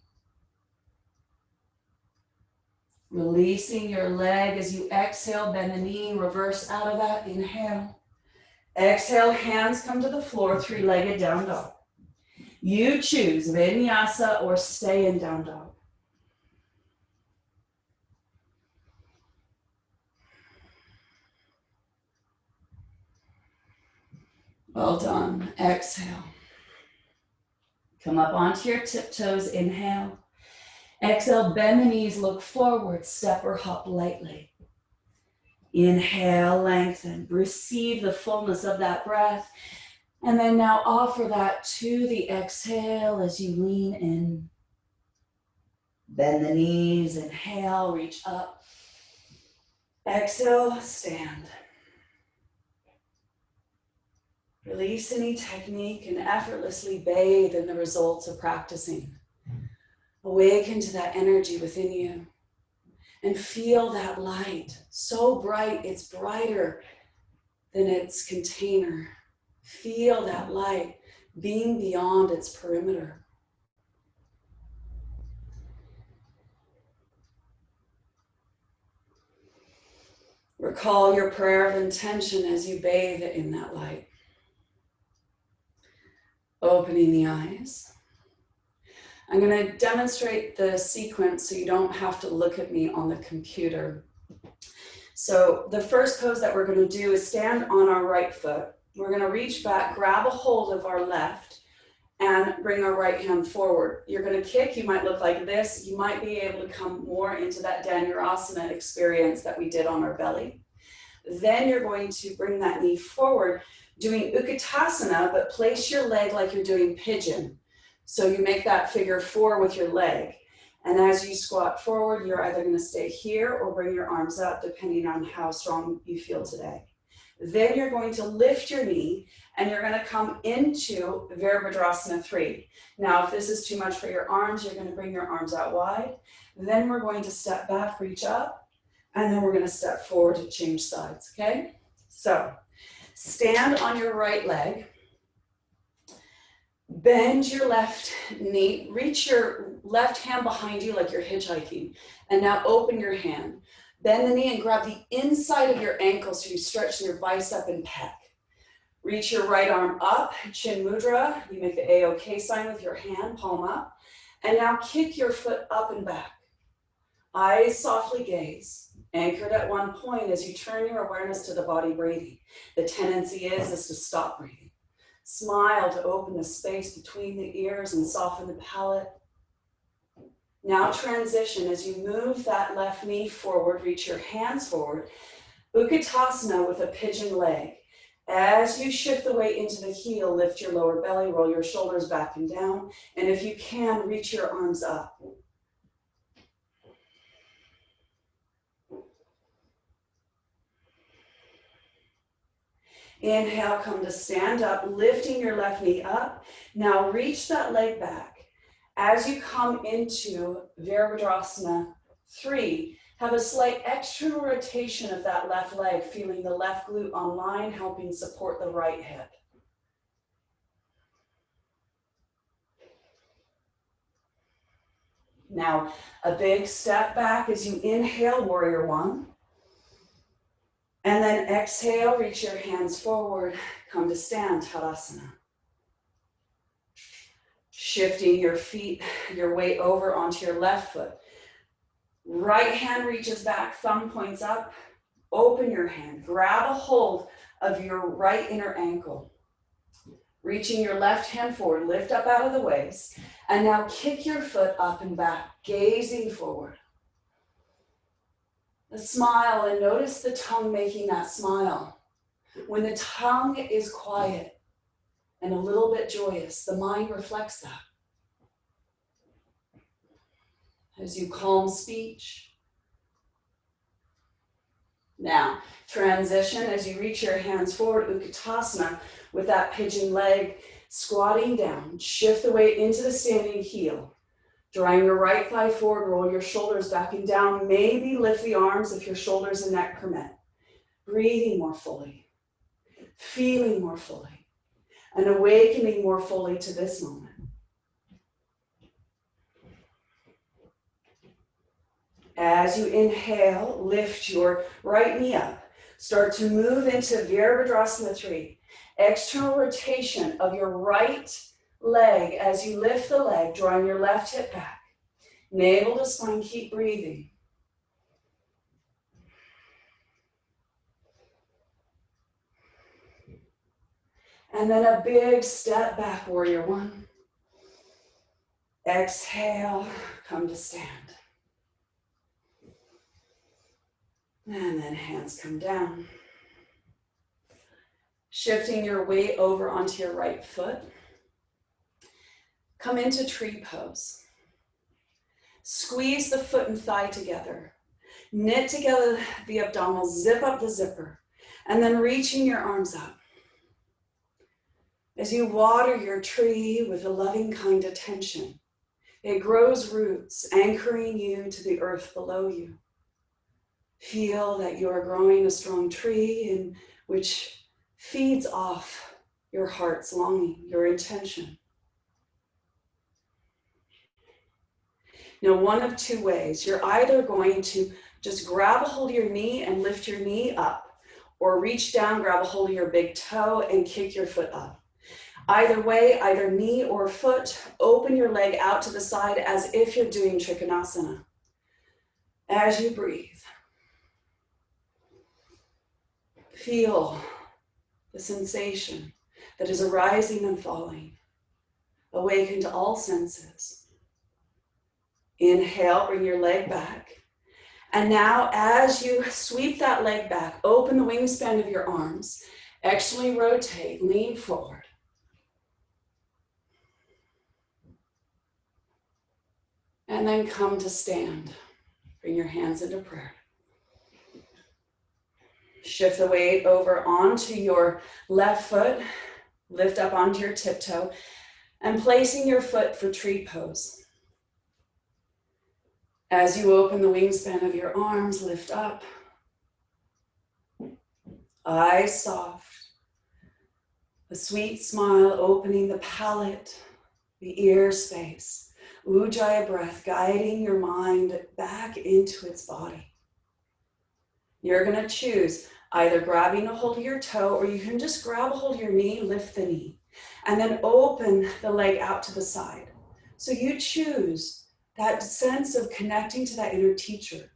Releasing your leg as you exhale, bend the knee, reverse out of that, inhale. Exhale, hands come to the floor, three-legged down dog. You choose vinyasa or stay in down dog. Well done. Exhale. Come up onto your tiptoes, inhale. Exhale, bend the knees, look forward, step or hop lightly. Inhale, lengthen, receive the fullness of that breath. And then now offer that to the exhale as you lean in. Bend the knees, inhale, reach up. Exhale, stand. Release any technique and effortlessly bathe in the results of practicing. Awaken to that energy within you and feel that light, so bright, it's brighter than its container. Feel that light being beyond its perimeter. Recall your prayer of intention as you bathe in that light. Opening the eyes. I'm going to demonstrate the sequence so you don't have to look at me on the computer. So the first pose that we're going to do is stand on our right foot. We're going to reach back, grab a hold of our left, and bring our right hand forward. You're going to kick. You might look like this. You might be able to come more into that Dhanurasana experience that we did on our belly. Then you're going to bring that knee forward, doing Utkatasana, but place your leg like you're doing pigeon. So you make that figure four with your leg. And as you squat forward, you're either going to stay here or bring your arms up, depending on how strong you feel today. Then you're going to lift your knee and you're going to come into Virabhadrasana 3. Now, if this is too much for your arms, you're going to bring your arms out wide. Then we're going to step back, reach up, and then we're going to step forward to change sides, okay? So stand on your right leg. Bend your left knee, reach your left hand behind you like you're hitchhiking, and now open your hand. Bend the knee and grab the inside of your ankle so you stretch your bicep and pec. Reach your right arm up, chin mudra. You make the A-OK sign with your hand, palm up. And now kick your foot up and back. Eyes softly gaze, anchored at one point as you turn your awareness to the body breathing. The tendency is to stop breathing. Smile to open the space between the ears and soften the palate. Now transition as you move that left knee forward, reach your hands forward. Utkatasana with a pigeon leg. As you shift the weight into the heel, lift your lower belly, roll your shoulders back and down. And if you can, reach your arms up. Inhale, come to stand up, lifting your left knee up. Now reach that leg back. As you come into Virabhadrasana 3, have a slight external rotation of that left leg, feeling the left glute online, helping support the right hip. Now, a big step back as you inhale, warrior one. And then exhale, reach your hands forward, come to stand, Tadasana. Shifting your feet, your weight over onto your left foot. Right hand reaches back, thumb points up. Open your hand, grab a hold of your right inner ankle. Reaching your left hand forward, lift up out of the waist. And now kick your foot up and back, gazing forward. A smile, and notice the tongue making that smile. When the tongue is quiet and a little bit joyous, the mind reflects that. As you calm speech. Now, transition as you reach your hands forward, Utkatasana, with that pigeon leg, squatting down. Shift the weight into the standing heel. Drawing your right thigh forward, roll your shoulders back and down. Maybe lift the arms if your shoulders and neck permit. Breathing more fully, feeling more fully, and awakening more fully to this moment. As you inhale, lift your right knee up. Start to move into Virabhadrasana 3. External rotation of your right leg as you lift the leg, drawing your left hip back. Navel to spine, keep breathing. And then a big step back, warrior one. Exhale, come to stand. And then hands come down. Shifting your weight over onto your right foot. Come into tree pose. Squeeze the foot and thigh together. Knit together the abdominals, zip up the zipper, and then reaching your arms up. As you water your tree with a loving, kind attention, it grows roots, anchoring you to the earth below you. Feel that you are growing a strong tree in which feeds off your heart's longing, your intention. Now, one of two ways. You're either going to just grab a hold of your knee and lift your knee up, or reach down, grab a hold of your big toe and kick your foot up. Either way, either knee or foot, open your leg out to the side as if you're doing Trikonasana. As you breathe, feel the sensation that is arising and falling. Awaken to all senses. Inhale, bring your leg back. And now as you sweep that leg back, open the wingspan of your arms. Externally rotate, lean forward. And then come to stand. Bring your hands into prayer. Shift the weight over onto your left foot. Lift up onto your tiptoe. And placing your foot for tree pose. As you open the wingspan of your arms, lift up. Eyes soft. A sweet smile opening the palate, the ear space. Ujjayi breath guiding your mind back into its body. You're going to choose either grabbing a hold of your toe, or you can just grab a hold of your knee, lift the knee, and then open the leg out to the side. So you choose that sense of connecting to that inner teacher,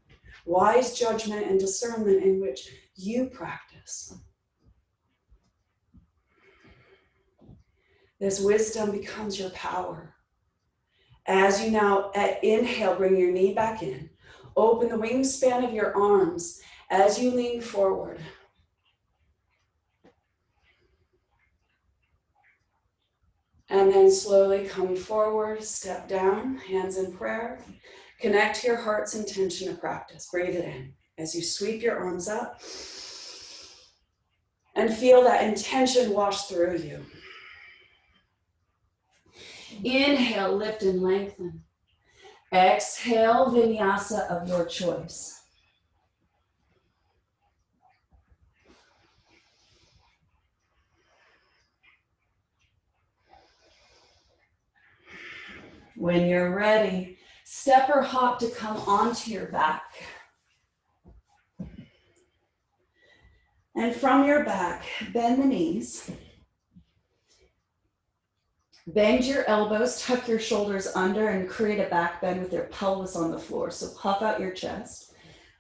wise judgment and discernment in which you practice. This wisdom becomes your power. As you now inhale, bring your knee back in. Open the wingspan of your arms as you lean forward. And then slowly come forward, step down, hands in prayer. Connect to your heart's intention of practice. Breathe it in as you sweep your arms up. And feel that intention wash through you. Inhale, lift and lengthen. Exhale, vinyasa of your choice. When you're ready, step or hop to come onto your back. And from your back, bend the knees. Bend your elbows, tuck your shoulders under, and create a back bend with your pelvis on the floor. So puff out your chest.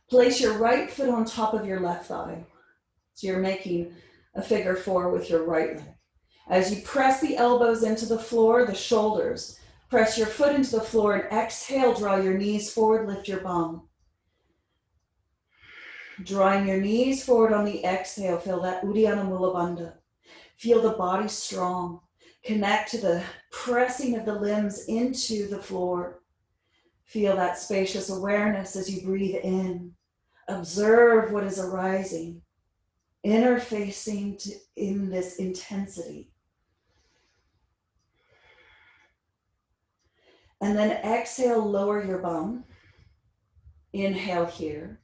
Place your right foot on top of your left thigh. So you're making a figure 4 with your right leg. As you press the elbows into the floor, the shoulders, press your foot into the floor and exhale, draw your knees forward, lift your bum. Drawing your knees forward on the exhale, feel that Uddiyana Mula Bandha. Feel the body strong. Connect to the pressing of the limbs into the floor. Feel that spacious awareness as you breathe in. Observe what is arising, interfacing in this intensity. And then exhale, lower your bum. Inhale here.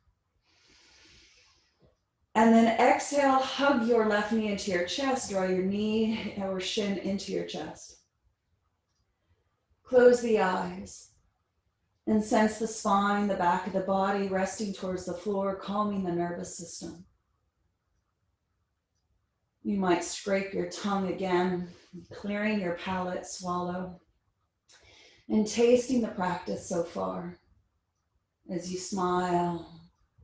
And then exhale, hug your left knee into your chest, draw your knee or shin into your chest. Close the eyes and sense the spine, the back of the body resting towards the floor, calming the nervous system. You might scrape your tongue again, clearing your palate, swallow, and tasting the practice so far. As you smile,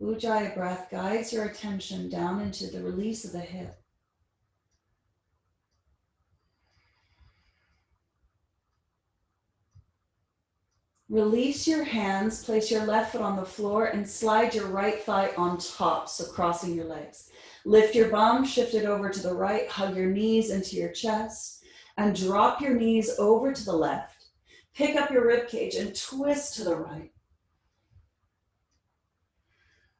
Ujjayi breath guides your attention down into the release of the hip. Release your hands, place your left foot on the floor and slide your right thigh on top, so crossing your legs. Lift your bum, shift it over to the right, hug your knees into your chest, and drop your knees over to the left. Pick up your rib cage and twist to the right.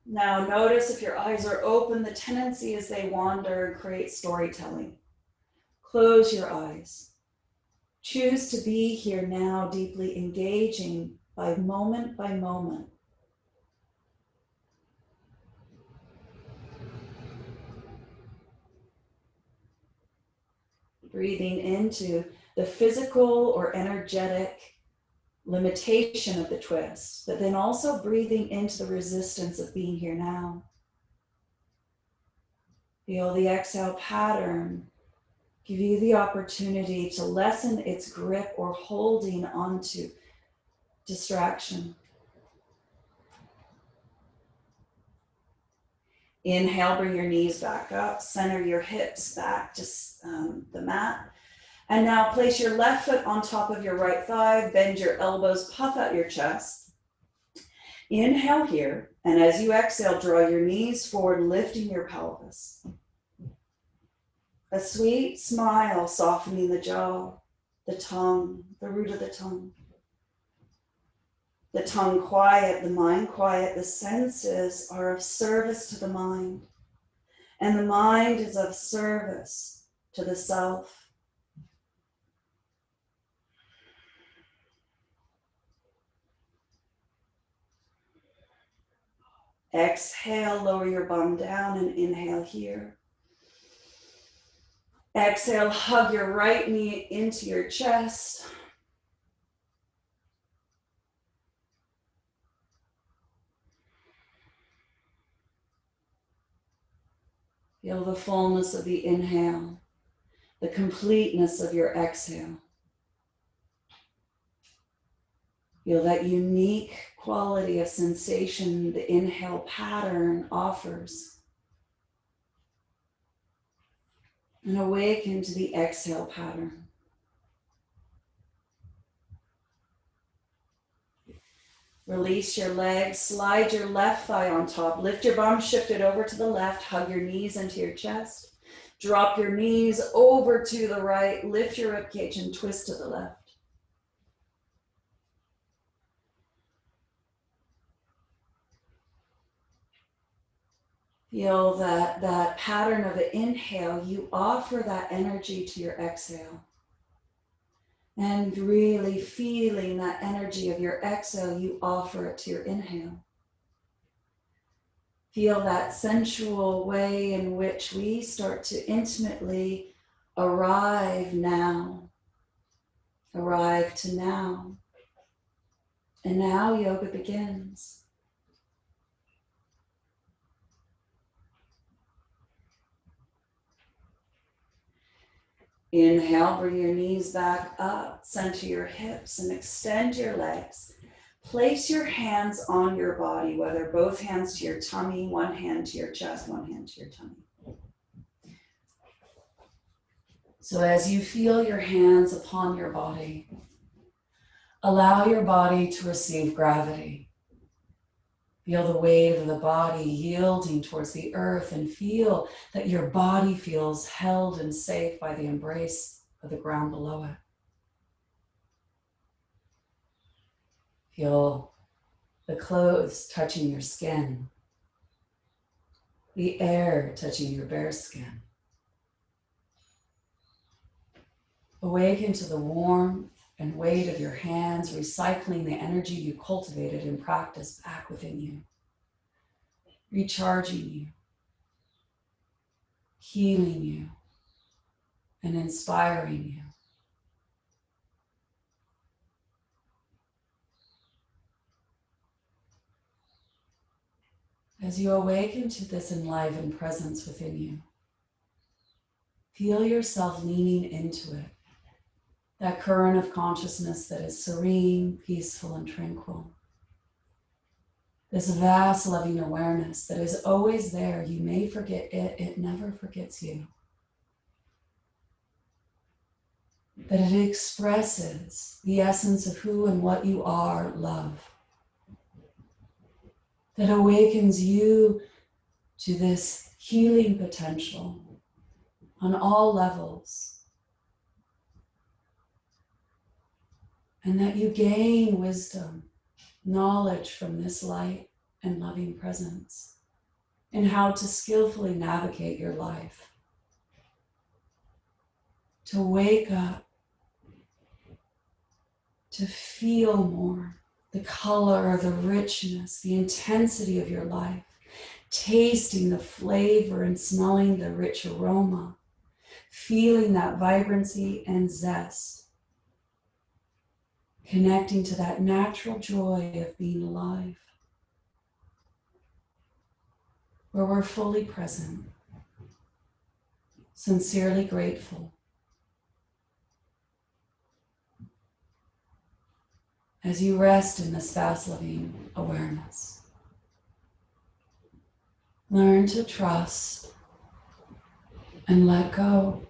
Now notice if your eyes are open, the tendency is they wander and create storytelling. Close your eyes. Choose to be here now, deeply engaging by moment by moment. Breathing into the physical or energetic limitation of the twist, but then also breathing into the resistance of being here now. Feel the exhale pattern give you the opportunity to lessen its grip or holding onto distraction. Inhale, bring your knees back up, center your hips back to the mat. And now place your left foot on top of your right thigh, bend your elbows, puff out your chest. Inhale here, and as you exhale, draw your knees forward, lifting your pelvis. A sweet smile softening the jaw, the tongue, the root of the tongue. The tongue quiet, the mind quiet, the senses are of service to the mind, and the mind is of service to the self. Exhale, lower your bum down and inhale here. Exhale, hug your right knee into your chest. Feel the fullness of the inhale, the completeness of your exhale. Feel that unique quality of sensation the inhale pattern offers. And awaken to the exhale pattern. Release your legs, slide your left thigh on top, lift your bum, shift it over to the left, hug your knees into your chest, drop your knees over to the right, lift your ribcage and twist to the left. Feel that pattern of the inhale, you offer that energy to your exhale. And really feeling that energy of your exhale, you offer it to your inhale. Feel that sensual way in which we start to intimately arrive now. Arrive to now. And now yoga begins. Inhale, bring your knees back up, center your hips and extend your legs. Place your hands on your body, whether both hands to your tummy, one hand to your chest, one hand to your tummy. So as you feel your hands upon your body, allow your body to receive gravity. Feel the weight of the body yielding towards the earth and feel that your body feels held and safe by the embrace of the ground below it. Feel the clothes touching your skin, the air touching your bare skin. Awaken to the warmth and weight of your hands, recycling the energy you cultivated in practice back within you, recharging you, healing you, and inspiring you. As you awaken to this enlivened presence within you, feel yourself leaning into it, that current of consciousness that is serene, peaceful, and tranquil. This vast loving awareness that is always there. You may forget it, it never forgets you. That it expresses the essence of who and what you are, love. That awakens you to this healing potential on all levels. And that you gain wisdom, knowledge from this light and loving presence and how to skillfully navigate your life. To wake up, to feel more the color, the richness, the intensity of your life, tasting the flavor and smelling the rich aroma, feeling that vibrancy and zest, connecting to that natural joy of being alive, where we're fully present, sincerely grateful, as you rest in this vast loving awareness. Learn to trust and let go.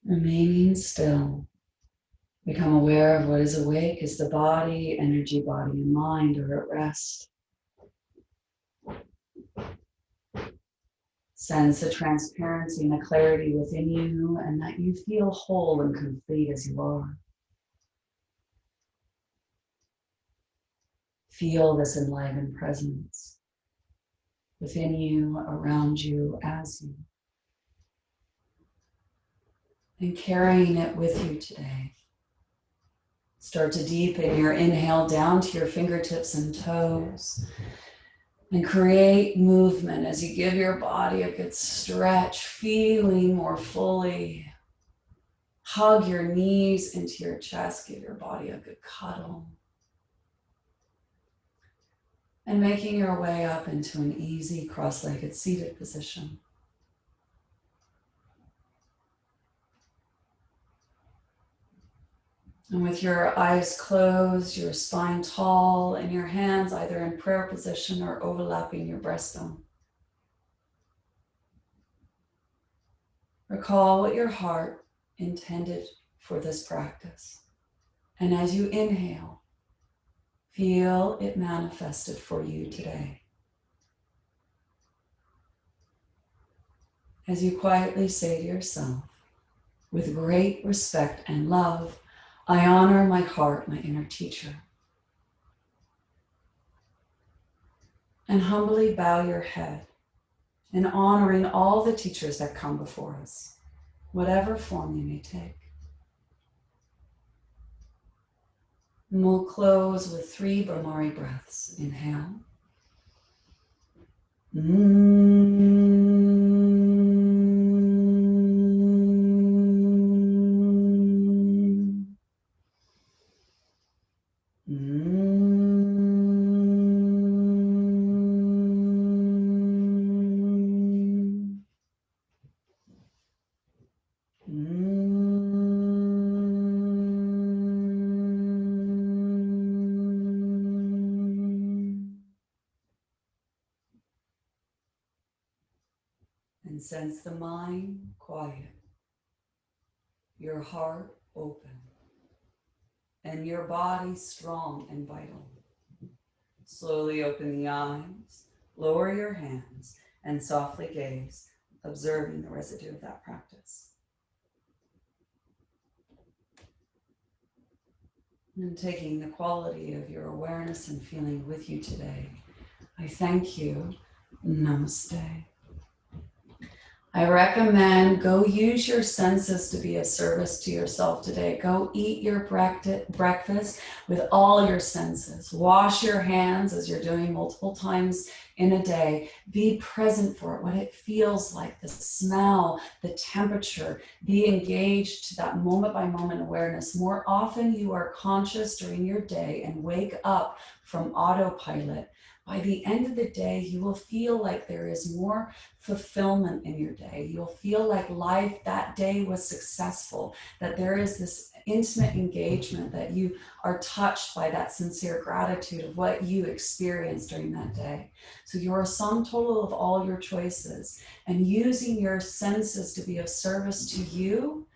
Remaining still. Become aware of what is awake. Is the body, energy, body, and mind are at rest. Sense the transparency and the clarity within you, and that you feel whole and complete as you are. Feel this enlivened presence within you, around you, as you. And carrying it with you today. Start to deepen your inhale down to your fingertips and toes. And create movement as you give your body a good stretch, feeling more fully. Hug your knees into your chest, give your body a good cuddle. And making your way up into an easy cross-legged seated position. And with your eyes closed, your spine tall, and your hands either in prayer position or overlapping your breastbone. Recall what your heart intended for this practice. And as you inhale, feel it manifested for you today. As you quietly say to yourself, with great respect and love, I honor my heart, my inner teacher. And humbly bow your head in honoring all the teachers that come before us, whatever form you may take. And we'll close with 3 Brahmari breaths. Inhale. And sense the mind quiet, your heart open, and your body strong and vital. Slowly open the eyes, lower your hands, and softly gaze, observing the residue of that practice. And taking the quality of your awareness and feeling with you today, I thank you. Namaste. I recommend go use your senses to be of service to yourself today. Go eat your breakfast with all your senses. Wash your hands as you're doing multiple times in a day. Be present for it, what it feels like, the smell, the temperature. Be engaged to that moment by moment awareness. More often you are conscious during your day and wake up from autopilot. By the end of the day, you will feel like there is more fulfillment in your day. You'll feel like life that day was successful, that there is this intimate engagement, that you are touched by that sincere gratitude of what you experienced during that day. So you're a sum total of all your choices, and using your senses to be of service to you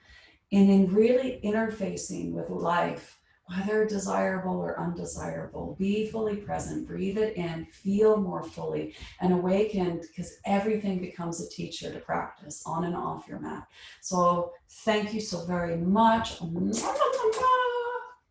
and in really interfacing with life, whether desirable or undesirable. Be fully present, breathe it in, feel more fully and awakened, because everything becomes a teacher to practice on and off your mat. So thank you so very much.